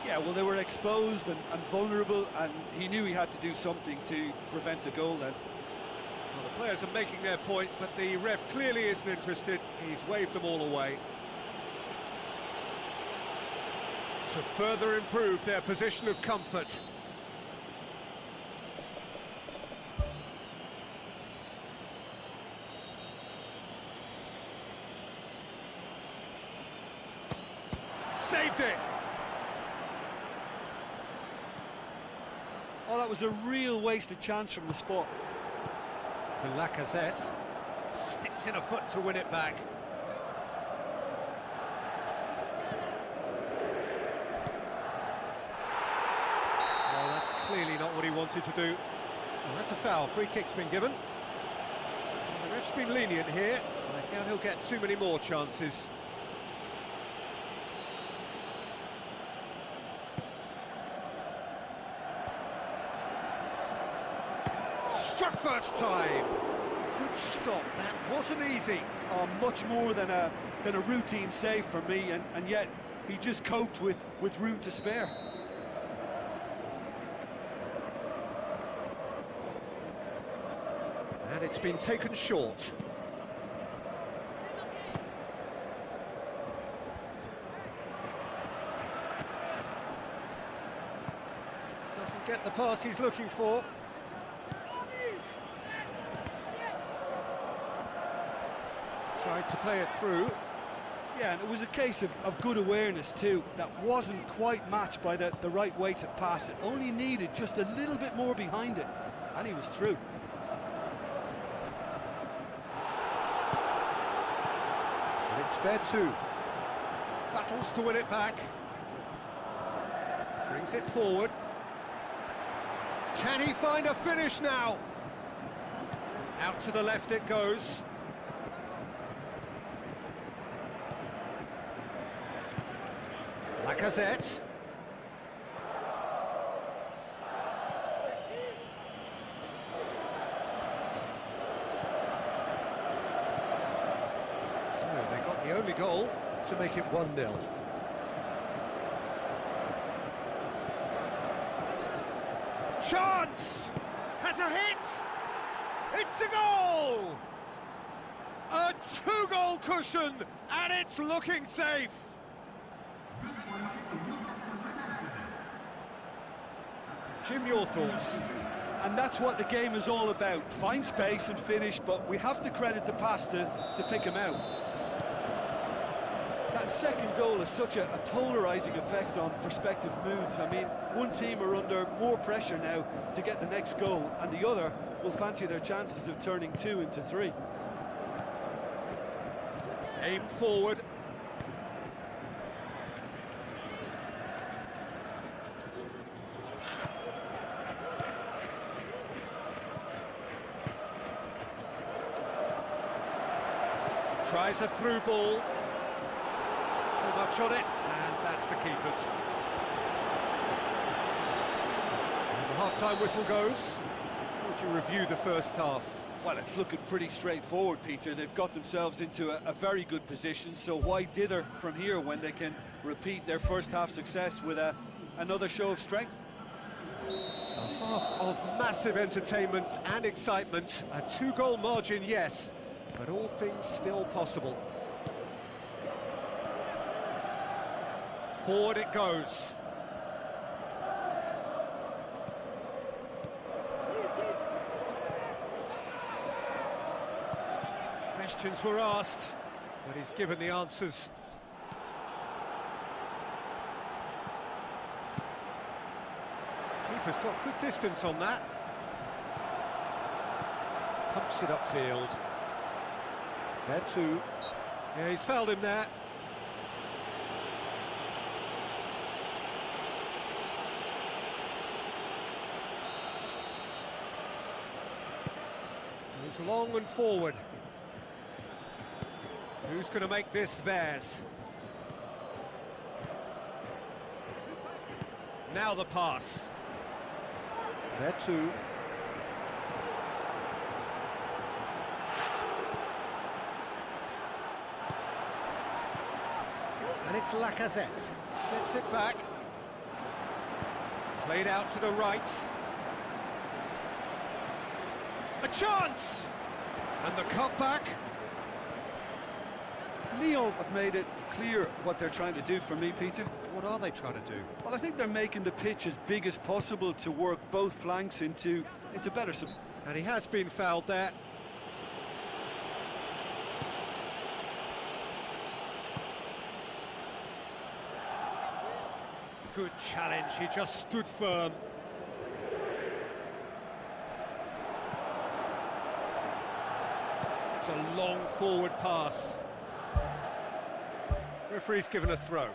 Yeah, well, they were exposed and vulnerable, and he knew he had to do something to prevent a goal then. Well, the players are making their point, but the ref clearly isn't interested. He's waved them all away. To further improve their position of comfort. Saved it! Oh, that was a real wasted chance from the spot. The Lacazette sticks in a foot to win it back. Oh, that's clearly not what he wanted to do. Well, that's a foul. Free kick's been given. Well, the ref's been lenient here. I doubt he'll get too many more chances. Struck first time. Good stop. That wasn't easy. Oh, much more than a routine save for me, and yet he just coped with room to spare. And it's been taken short. Doesn't get the pass he's looking for. Tried to play it through. Yeah, and it was a case of good awareness too. That wasn't quite matched by the right weight of pass. It only needed just a little bit more behind it, and he was through. And it's fair too. Battles to win it back. Brings it forward. Can he find a finish now? Out to the left it goes. Lacazette. So they got the only goal to make it 1-0. Chance! Has a hit! It's a goal! A two-goal cushion, and it's looking safe. Jim, your thoughts? And that's what the game is all about. Find space and finish, but we have to credit the pass to pick him out. That second goal has such a polarising effect on prospective moods. I mean, one team are under more pressure now to get the next goal, and the other will fancy their chances of turning 2 into 3. Aim forward. Tries a through ball. So much touch on it, and that's the keeper's. And the half-time whistle goes. How would you review the first half? Well, it's looking pretty straightforward, Peter. They've got themselves into a very good position, so why dither from here when they can repeat their first half success with another show of strength? A half of massive entertainment and excitement. A 2-goal margin, yes, but all things still possible. Forward it goes. Questions were asked, but he's given the answers. Keeper's got good distance on that. Pumps it upfield. There too. Yeah, he's fouled him there. Goes long and forward. Who's going to make this theirs? Now the pass. There too. And it's Lacazette. Gets it back. Played out to the right. A chance! And the cutback. Lyon have made it clear what they're trying to do for me, Peter. What are they trying to do? Well, I think they're making the pitch as big as possible to work both flanks into better support. And he has been fouled there. Good challenge, he just stood firm. It's a long forward pass. Referee's given a throw.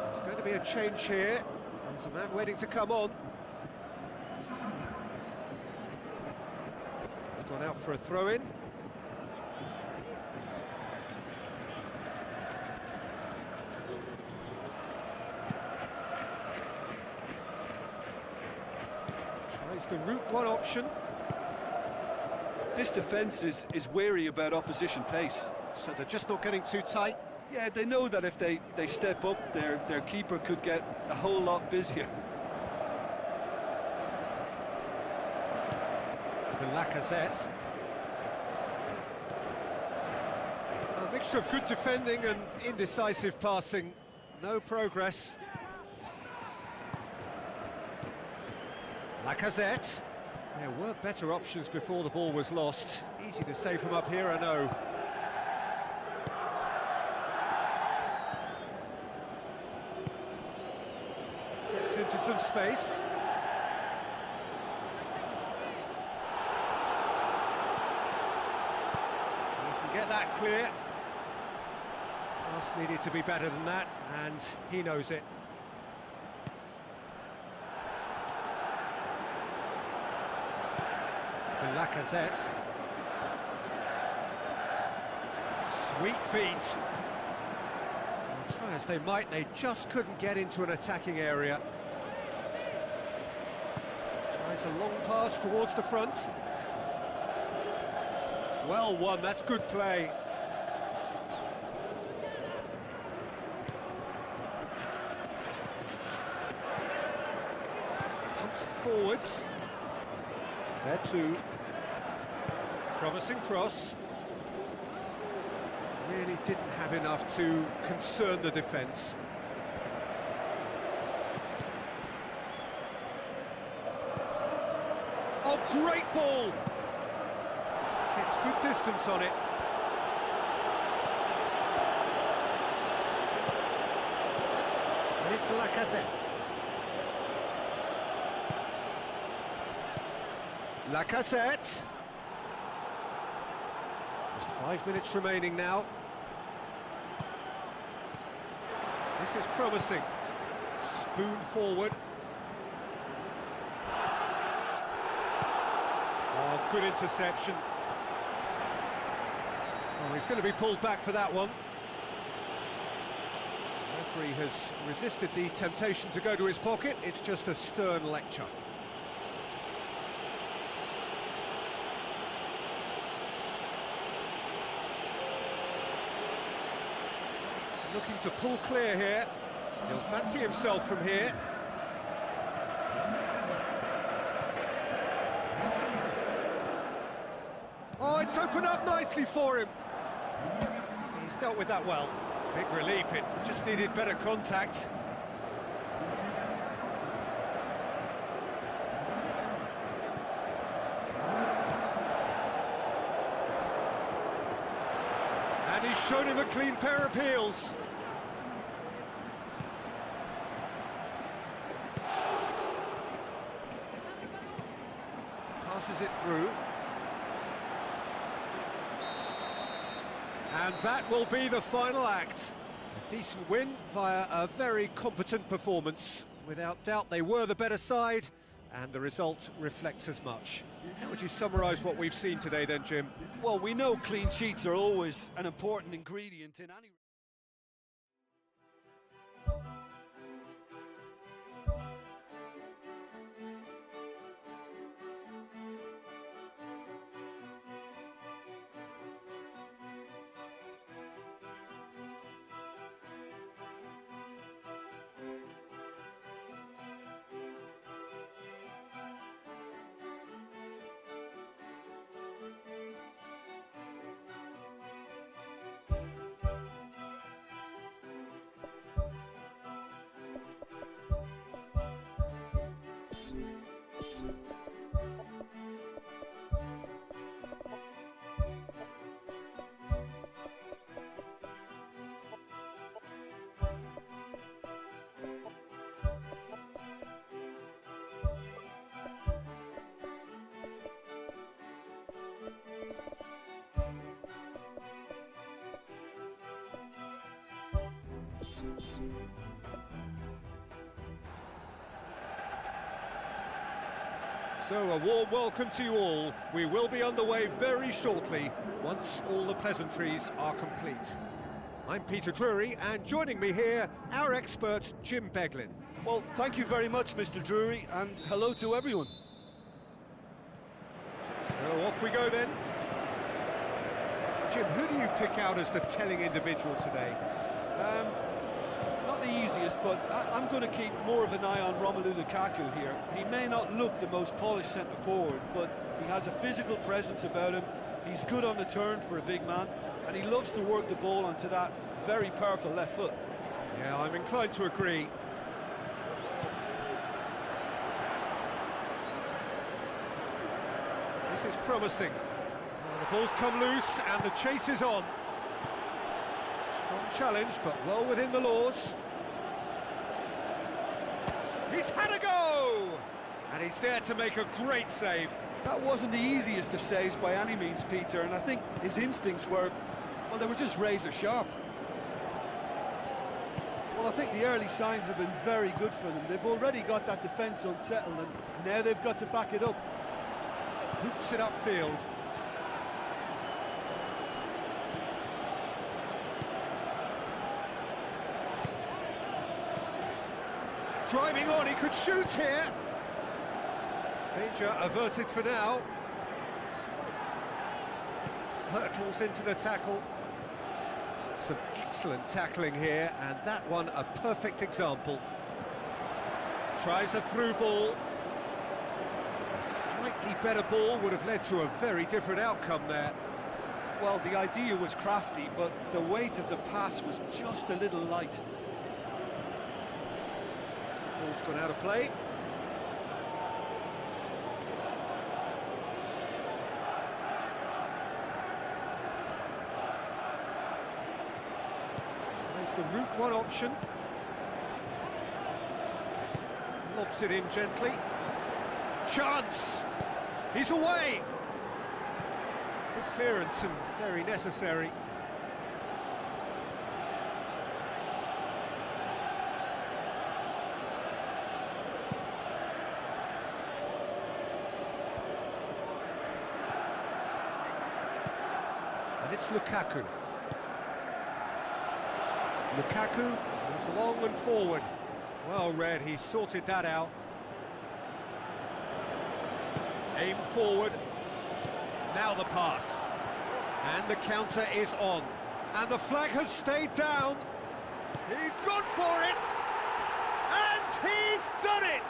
There's going to be a change here. There's a man waiting to come on. It's gone out for a throw-in. Tries the route one option. This defence is wary about opposition pace. So they're just not getting too tight. Yeah, they know that if they step up, their keeper could get a whole lot busier. The Lacazette. A mixture of good defending and indecisive passing. No progress. Lacazette. There were better options before the ball was lost. Easy to say from up here, I know. Gets into some space. He can get that clear. Pass needed to be better than that, and he knows it. Lacazette. Sweet feet. Well, try as they might, they just couldn't get into an attacking area. Tries a long pass towards the front. Well won, that's good play. Pumps it forwards. There too. Promising cross. Really didn't have enough to concern the defence. Oh, great ball! Gets good distance on it. And it's Lacazette. Lacazette. Just 5 minutes remaining now. This is promising. Spoon forward. Oh, good interception. Oh, he's going to be pulled back for that one. The referee has resisted the temptation to go to his pocket. It's just a stern lecture. Looking to pull clear here. He'll fancy himself from here. Oh, it's opened up nicely for him. He's dealt with that well. Big relief, it just needed better contact. And he's shown him a clean pair of heels. Passes it through. And that will be the final act. A decent win via a very competent performance. Without doubt, they were the better side, and the result reflects as much. How would you summarise what we've seen today then, Jim? Well, we know clean sheets are always an important ingredient in any... So a warm welcome to you all. We will be underway very shortly, once all the pleasantries are complete. I'm Peter Drury, and joining me here, our expert, Jim Beglin. Well, thank you very much, Mr. Drury, and hello to everyone. So off we go then. Jim, who do you pick out as the telling individual today? Not the easiest, but I'm going to keep more of an eye on Romelu Lukaku here. He may not look the most polished centre-forward, but he has a physical presence about him. He's good on the turn for a big man, and he loves to work the ball onto that very powerful left foot. Yeah, I'm inclined to agree. This is promising. Oh, the ball's come loose, and the chase is on. Strong challenge, but well within the laws. He's had a go! And he's there to make a great save. That wasn't the easiest of saves by any means, Peter, and I think his instincts were, well, they were just razor sharp. Well, I think the early signs have been very good for them. They've already got that defence unsettled, and now they've got to back it up. Boots it upfield. Driving on, he could shoot here. Danger averted for now. hurtles into the tackle. Some excellent tackling here, and that one a perfect example. Tries a through ball. A slightly better ball would have led to a very different outcome there. Well, the idea was crafty, but the weight of the pass was just a little light. Ball's gone out of play. Tries the route one option. Lobs it in gently. Chance! He's away! Good clearance and very necessary. And it's Lukaku. Lukaku goes long and forward. Well read, he sorted that out. Aim forward. Now the pass. And the counter is on. And the flag has stayed down. He's gone for it. And he's done it!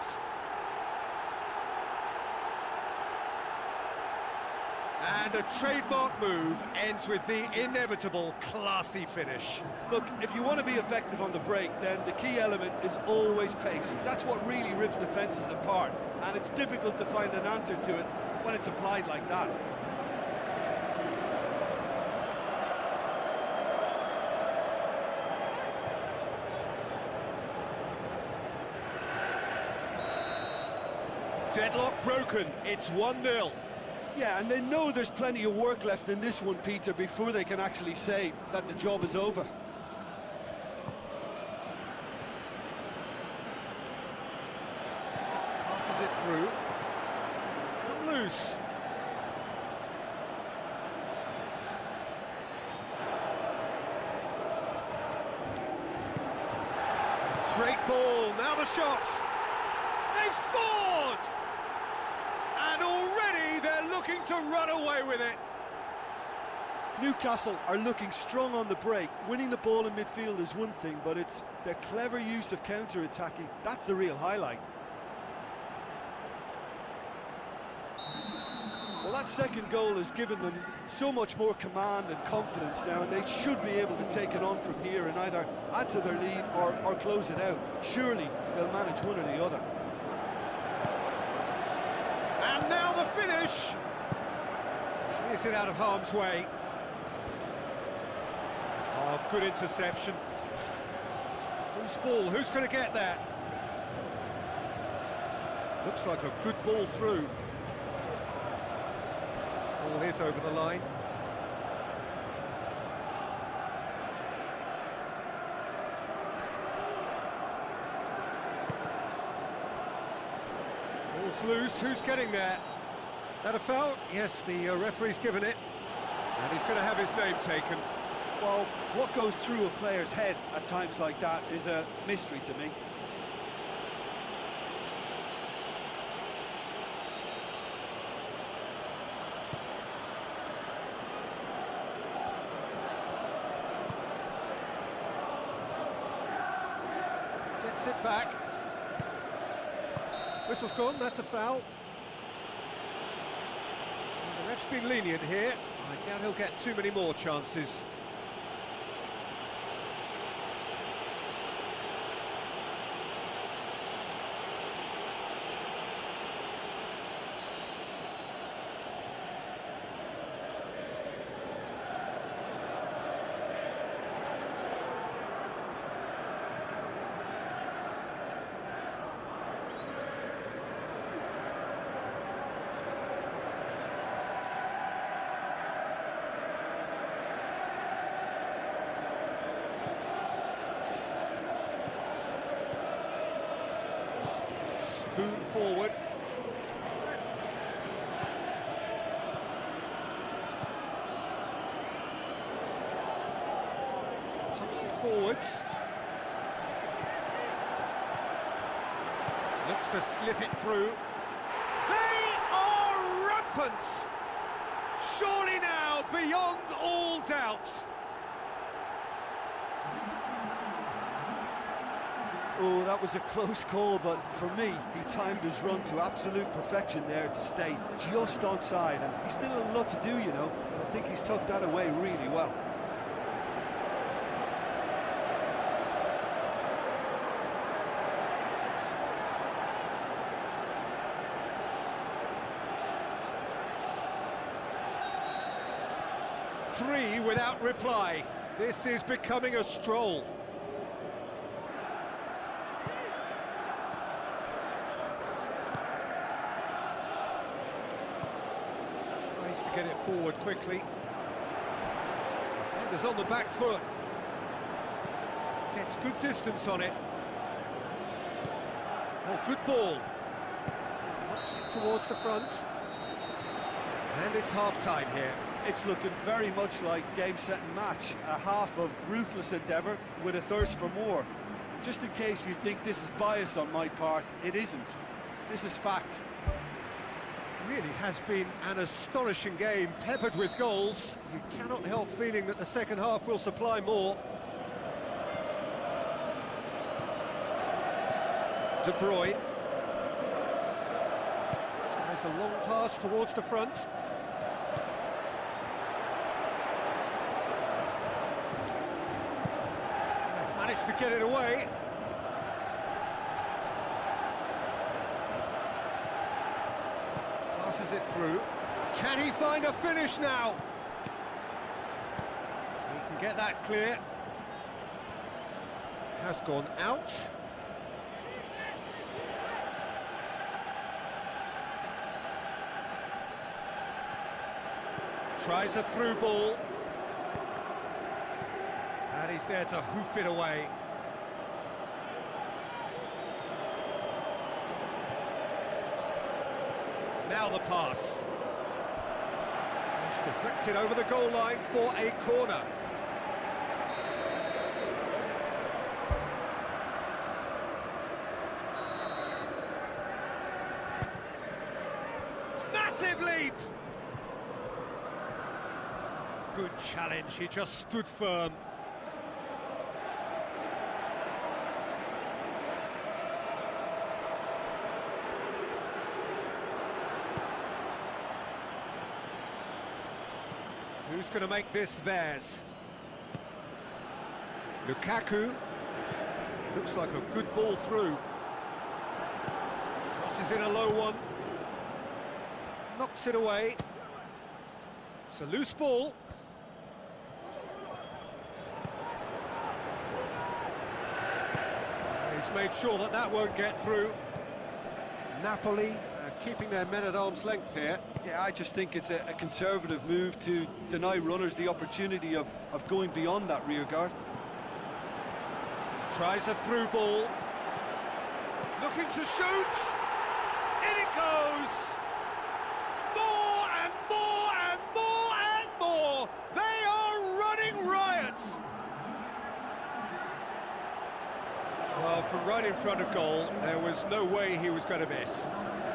And a trademark move ends with the inevitable classy finish. Look, if you want to be effective on the break, then the key element is always pace. That's what really rips defences apart, and it's difficult to find an answer to it when it's applied like that. Deadlock broken, it's 1-0. Yeah, and they know there's plenty of work left in this one, Peter, before they can actually say that the job is over. Passes it through. It's come loose. Great ball, now the shots. They've scored! And already they're looking to run away with it. Newcastle are looking strong on the break. Winning the ball in midfield is one thing, but it's their clever use of counter-attacking. That's the real highlight. Well, that second goal has given them so much more command and confidence now, and they should be able to take it on from here and either add to their lead or close it out. Surely they'll manage one or the other. And now the finish. Clears it out of harm's way. Oh, good interception. Whose ball? Who's going to get that? Looks like a good ball through. Ball is over the line. Ball's loose. Who's getting there? That a foul? Yes, the referee's given it. And he's going to have his name taken. Well, what goes through a player's head at times like that is a mystery to me. Gets it back. Whistle's gone, that's a foul. And the ref's been lenient here. I doubt he'll get too many more chances. Spoon forward. Pumps it forwards. Looks to slip it through. They are rampant! Surely now beyond all doubt. Oh, that was a close call, but for me, he timed his run to absolute perfection there to stay just onside, and he's still a lot to do, you know, but I think he's tucked that away really well. Three without reply. This is becoming a stroll. Tries to get it forward quickly. Defender's on the back foot. Gets good distance on it. Oh, good ball. Knocks it towards the front. And it's half-time here. It's looking very much like game, set and match, a half of ruthless endeavour with a thirst for more. Just in case you think this is bias on my part, it isn't. This is fact. Really has been an astonishing game, peppered with goals. You cannot help feeling that the second half will supply more. De Bruyne. Tries a long pass towards the front. Managed to get it away. Passes it through. Can he find a finish now? He can get that clear. Has gone out. Tries a through ball. And he's there to hoof it away. Now the pass. Just deflected over the goal line for a corner. Massive leap! Good challenge, he just stood firm. Who's going to make this theirs? Lukaku. Looks like a good ball through. Crosses in a low one. Knocks it away. It's a loose ball. He's made sure that that won't get through. Napoli keeping their men at arm's length here. Yeah, I just think it's a conservative move to deny runners the opportunity of going beyond that rear guard. Tries a through ball. Looking to shoot. In it goes. More and more and more and more. They are running riot. Well, from right in front of goal, there was no way he was going to miss.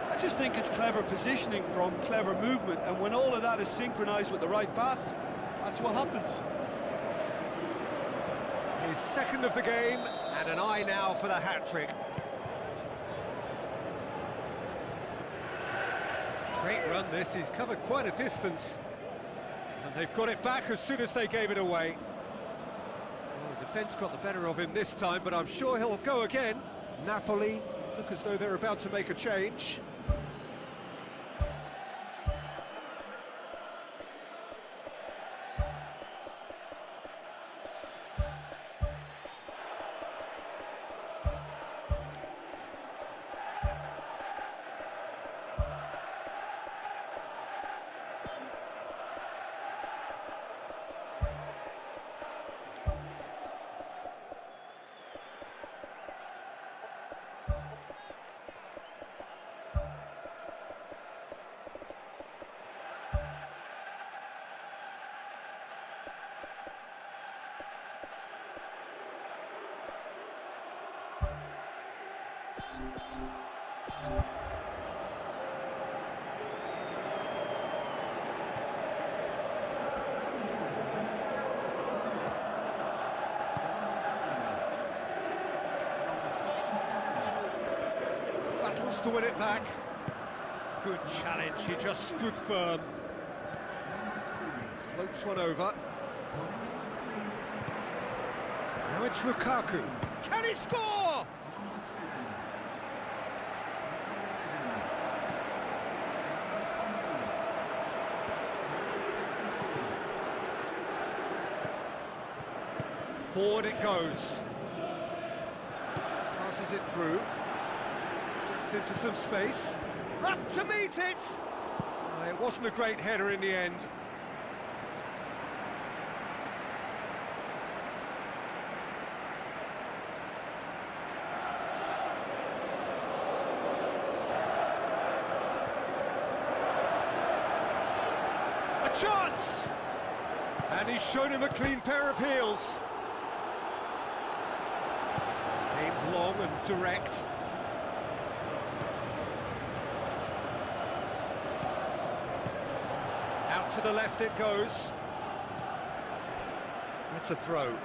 I just think it's clever positioning from clever movement, and when all of that is synchronised with the right pass, that's what happens. His second of the game, and an eye now for the hat-trick. Great run this, he's covered quite a distance. And they've got it back as soon as they gave it away. Well, the defence got the better of him this time, but I'm sure he'll go again. Napoli look as though they're about to make a change. Wants to win it back. Good challenge, he just stood firm. Floats one over. Now it's Lukaku. Can he score? Forward it goes. Passes it through. Gets into some space. Up to meet it! It wasn't a great header in the end. A chance! And he's shown him a clean pair of heels. Aimed long and direct. Out to the left it goes. That's a throw. Good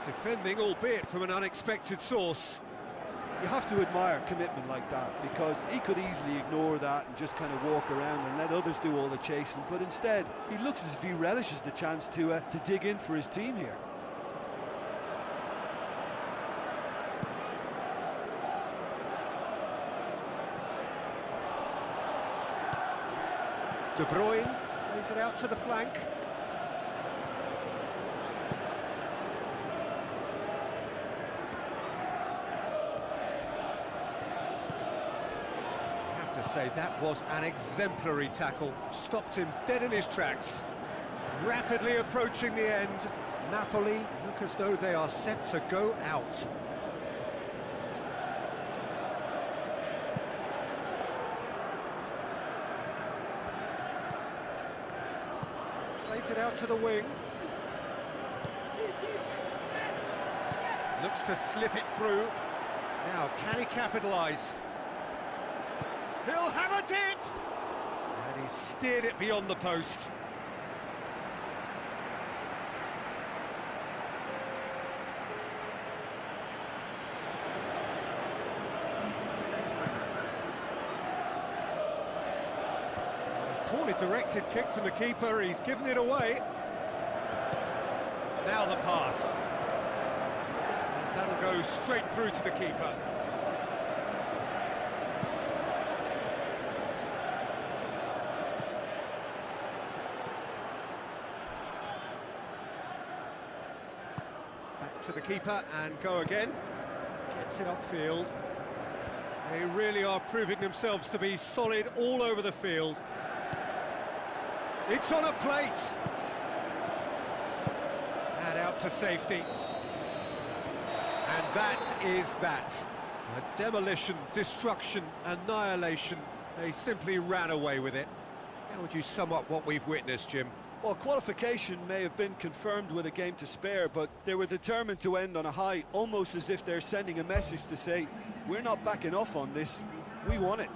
defending, albeit from an unexpected source. You have to admire commitment like that, because he could easily ignore that and just kind of walk around and let others do all the chasing, but instead he looks as if he relishes the chance to dig in for his team here. De Bruyne plays it out to the flank. I have to say, that was an exemplary tackle. Stopped him dead in his tracks. Rapidly approaching the end. Napoli look as though they are set to go out. Plays it out to the wing. Looks to slip it through. Now, can he capitalise? He'll have a dip! And he steered it beyond the post. Poorly directed kick from the keeper, he's given it away. Now the pass. And that'll go straight through to the keeper. Back to the keeper and go again. Gets it upfield. They really are proving themselves to be solid all over the field. It's on a plate. And out to safety. And that is that. A demolition, destruction, annihilation. They simply ran away with it. How would you sum up what we've witnessed, Jim? Well, qualification may have been confirmed with a game to spare, but they were determined to end on a high, almost as if they're sending a message to say, we're not backing off on this, we won it.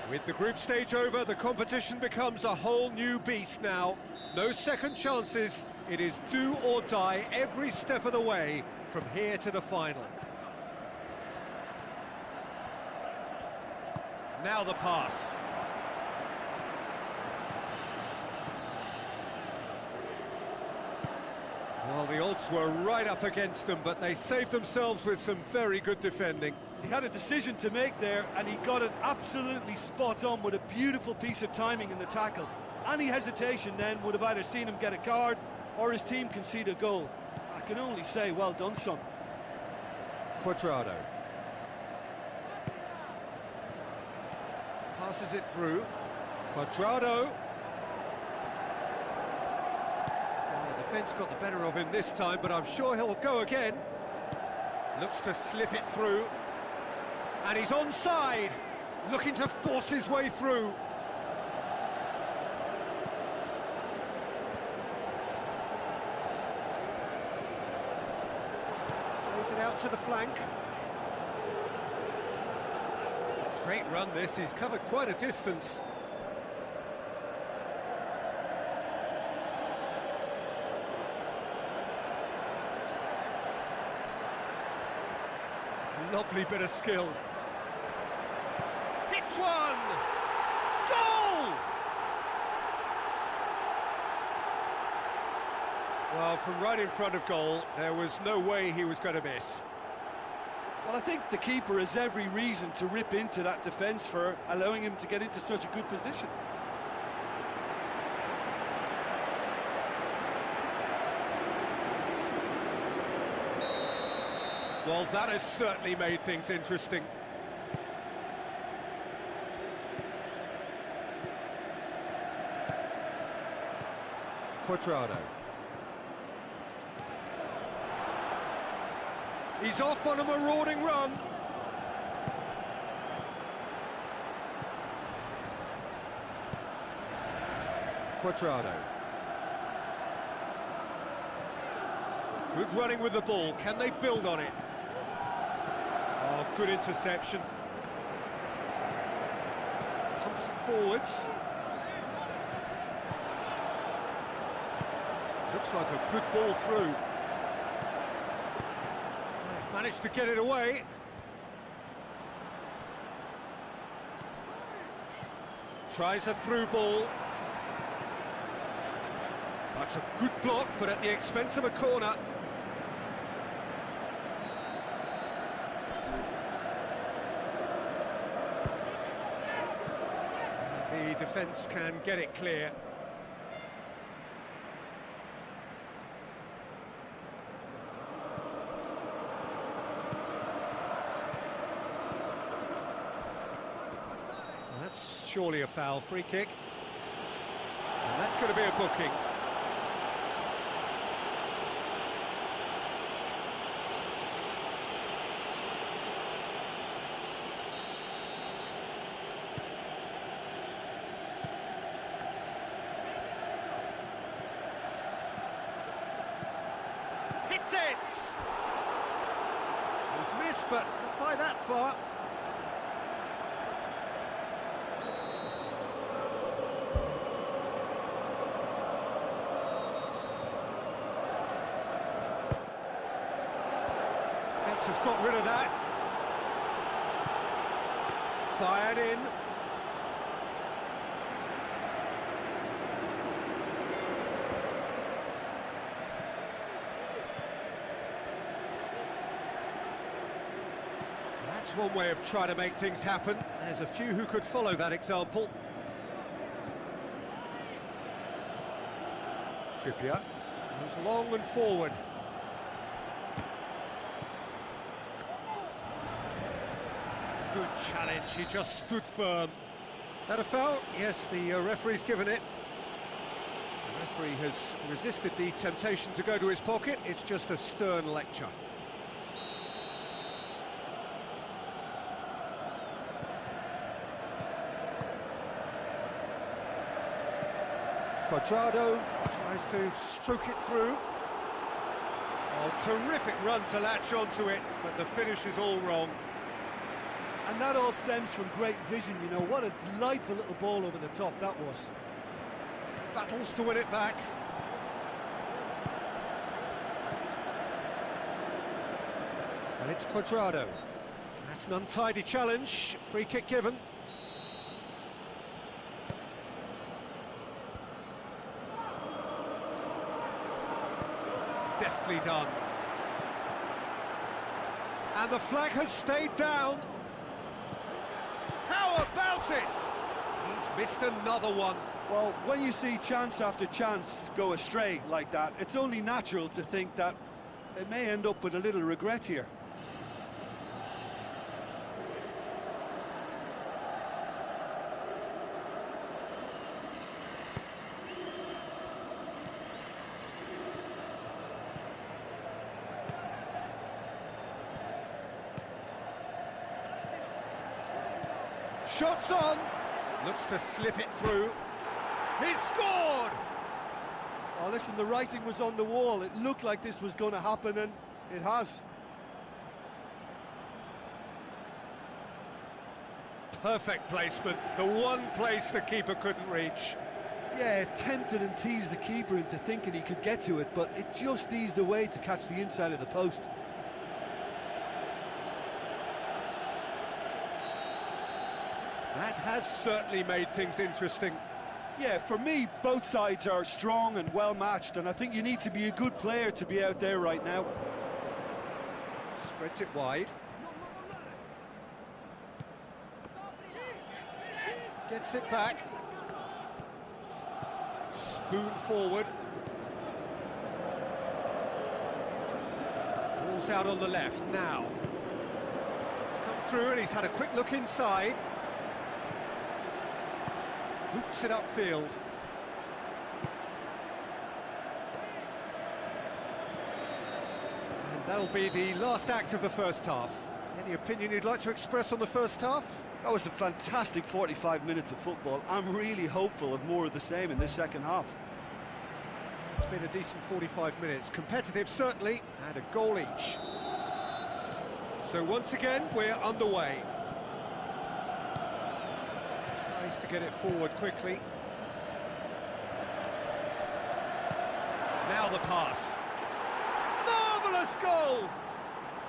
With the group stage over, the competition becomes a whole new beast now. No second chances, it is do or die every step of the way from here to the final. Now the pass. Well, the odds were right up against them, but they saved themselves with some very good defending. He had a decision to make there, and he got it absolutely spot on with a beautiful piece of timing in the tackle. Any hesitation then would have either seen him get a card or his team concede a goal. I can only say, well done, son. Quadrado. Passes it through. Quadrado. The defence got the better of him this time, but I'm sure he'll go again. Looks to slip it through. And he's onside, looking to force his way through. Plays it out to the flank. Great run this, he's covered quite a distance. Lovely bit of skill. Hits one! Goal! Well, from right in front of goal, there was no way he was going to miss. Well, I think the keeper has every reason to rip into that defence for allowing him to get into such a good position. Well, that has certainly made things interesting. Quadrado. He's off on a marauding run. Quadrado. Good running with the ball. Can they build on it? Oh, good interception. Pumps it forwards. Looks like a good ball through. They've managed to get it away. Tries a through ball. That's a good block, but at the expense of a corner. The defence can get it clear. Well, that's surely a foul, free kick. And that's going to be a booking. Hits it! He's missed, but not by that far. Defence has got rid of that. Fired in. That's one way of trying to make things happen. There's a few who could follow that example. Trippier goes long and forward. Good challenge, he just stood firm. That a foul? Yes, the referee's given it. The referee has resisted the temptation to go to his pocket. It's just a stern lecture. Cuadrado tries to stroke it through. Oh, terrific run to latch onto it, but the finish is all wrong. And that all stems from great vision, you know. What a delightful little ball over the top that was. Battles to win it back. And it's Cuadrado. That's an untidy challenge. Free kick given. Deftly done. And the flag has stayed down. How about it? He's missed another one. Well, when you see chance after chance go astray like that, it's only natural to think that they may end up with a little regret here. Shots on, looks to slip it through. He's scored! Oh, listen, the writing was on the wall. It looked like this was going to happen, and it has. Perfect placement, the one place the keeper couldn't reach. Yeah, it tempted and teased the keeper into thinking he could get to it, but it just eased away to catch the inside of the post. That has certainly made things interesting. Yeah, for me, both sides are strong and well-matched, and I think you need to be a good player to be out there right now. Spreads it wide. Gets it back. Spoon forward. Ball's out on the left now. It's come through and he's had a quick look inside. Boots it upfield. And that'll be the last act of the first half. Any opinion you'd like to express on the first half? That was a fantastic 45 minutes of football. I'm really hopeful of more of the same in this second half. It's been a decent 45 minutes. Competitive, certainly, and a goal each. So once again, we're underway. Tries to get it forward quickly. Now the pass. Marvellous goal!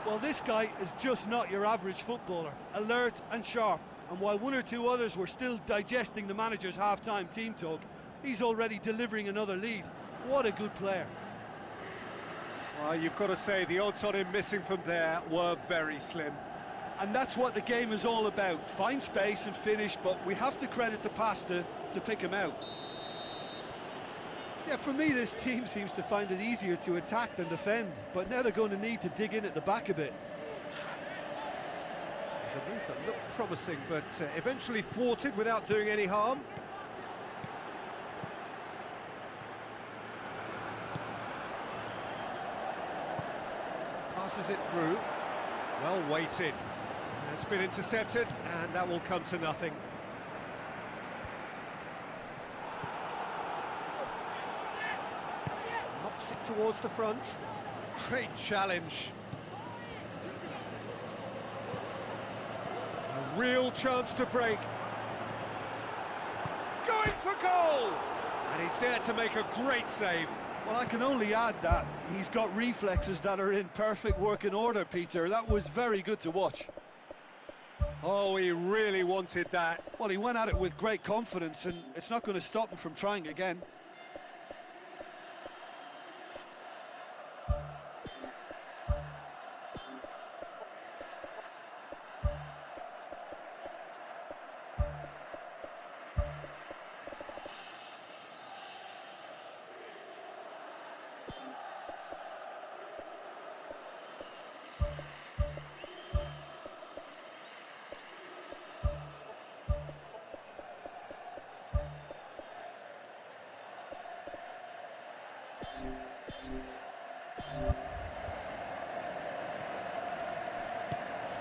Well, this guy is just not your average footballer. Alert and sharp. And while one or two others were still digesting the manager's half-time team talk, he's already delivering another lead. What a good player. Well, you've got to say, the odds on him missing from there were very slim. And that's what the game is all about. Find space and finish, but we have to credit the pass to pick him out. Yeah, for me, this team seems to find it easier to attack than defend, but now they're going to need to dig in at the back a bit. There's a move that looked promising, but eventually thwarted without doing any harm. Passes it through. Well weighted. It's been intercepted, and that will come to nothing. Knocks it towards the front. Great challenge. A real chance to break. Going for goal! And he's there to make a great save. Well, I can only add that he's got reflexes that are in perfect working order, Peter. That was very good to watch. Oh, he really wanted that. Well, he went at it with great confidence, and it's not going to stop him from trying again.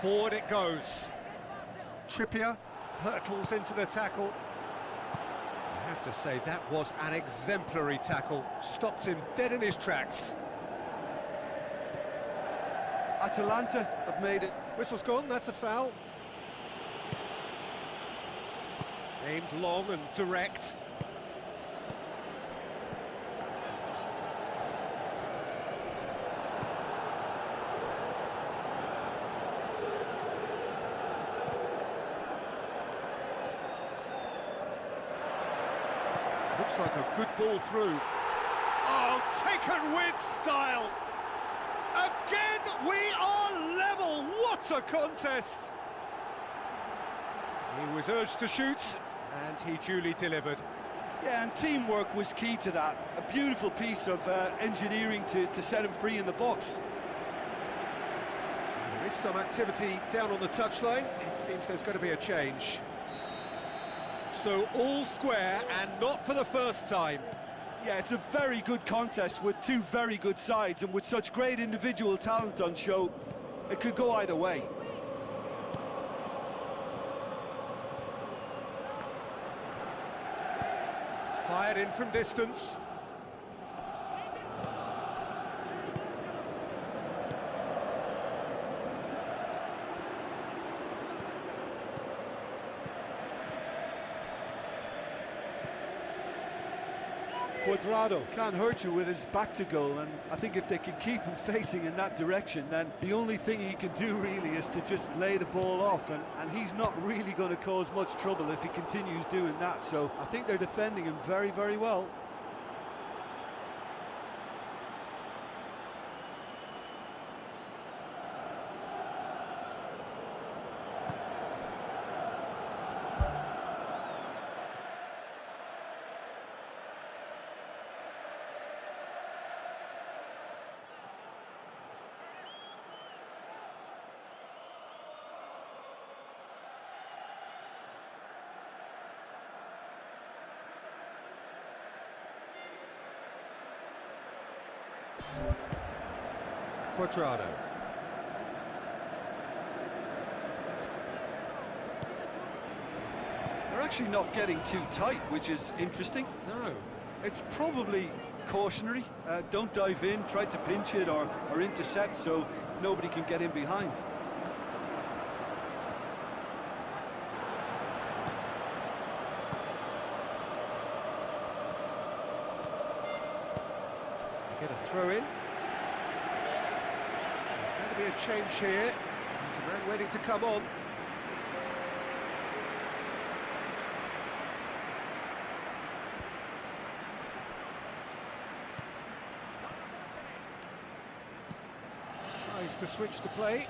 Forward it goes. Trippier hurtles into the tackle. I have to say, that was an exemplary tackle. Stopped him dead in his tracks. Atalanta have made it. Whistle's gone, that's a foul. Aimed long and direct. Looks like a good ball through. Oh, taken with style! Again, we are level! What a contest! He was urged to shoot, and he duly delivered. Yeah, and teamwork was key to that. A beautiful piece of engineering to set him free in the box. There is some activity down on the touchline. It seems there's going to be a change. So all square, and not for the first time. Yeah, it's a very good contest with two very good sides, and with such great individual talent on show, it could go either way. Fired in from distance. Cuadrado can't hurt you with his back to goal, and I think if they can keep him facing in that direction, then the only thing he can do really is to just lay the ball off, and he's not really going to cause much trouble if he continues doing that. So I think they're defending him very, very well. Cuadrado. They're actually not getting too tight, which is interesting. No. It's probably cautionary. Don't dive in, try to pinch it or intercept so nobody can get in behind. Get a throw in. There's going to be a change here. There's a man waiting to come on. Tries to switch the play.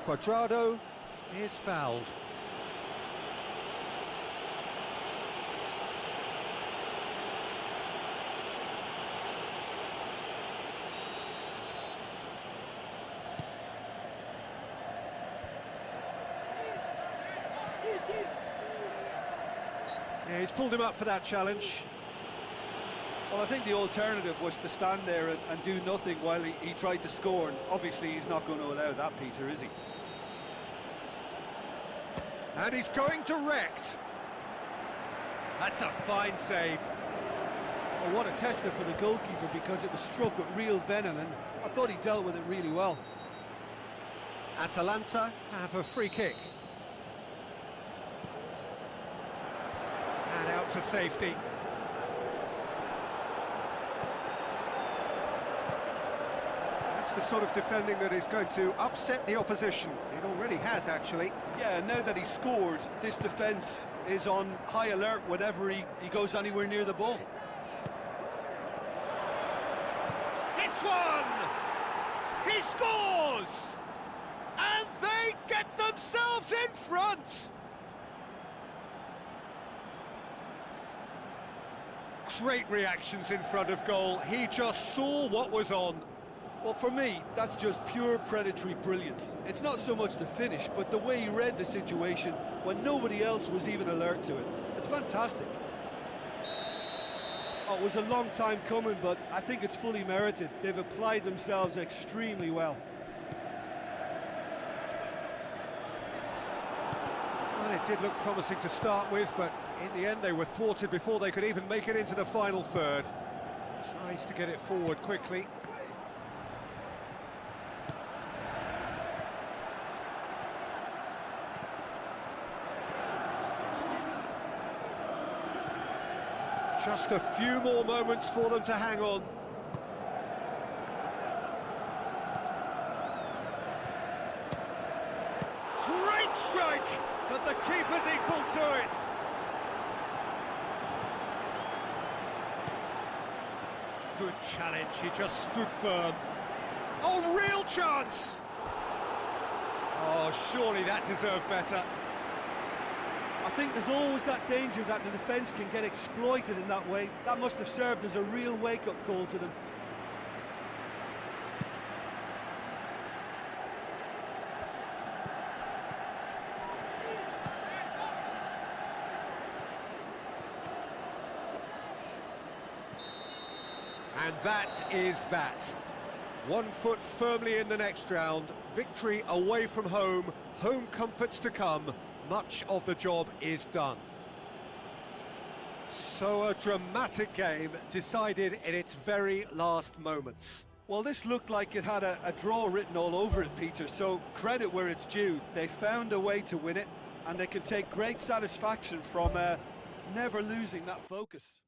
Cuadrado is fouled. Yeah, he's pulled him up for that challenge. Well, I think the alternative was to stand there and do nothing while he tried to score, and obviously he's not going to allow that, Peter, is he? And he's going direct. That's a fine save. Well, what a tester for the goalkeeper, because it was struck with real venom, and I thought he dealt with it really well. Atalanta have a free kick. And out to safety. That's the sort of defending that is going to upset the opposition. It already has, actually. Yeah, now that he's scored, this defence is on high alert whenever he goes anywhere near the ball. Hits one! He scores! And they get themselves in front! Great reactions in front of goal. He just saw what was on. Well, for me, that's just pure predatory brilliance. It's not so much the finish, but the way he read the situation when nobody else was even alert to it. It's fantastic. Oh, it was a long time coming, but I think it's fully merited. They've applied themselves extremely well. Well, it did look promising to start with, but in the end they were thwarted before they could even make it into the final third. Tries to get it forward quickly. Just a few more moments for them to hang on. Great strike, but the keeper's equal to it. Good challenge, he just stood firm. Oh, real chance! Oh, surely that deserved better. I think there's always that danger that the defence can get exploited in that way. That must have served as a real wake-up call to them. And that is that. 1 foot firmly in the next round, victory away from home, home comforts to come, much of the job is done. So a dramatic game decided in its very last moments. Well, this looked like it had a draw written all over it, Peter, so credit where it's due. They found a way to win it, and they can take great satisfaction from never losing that focus.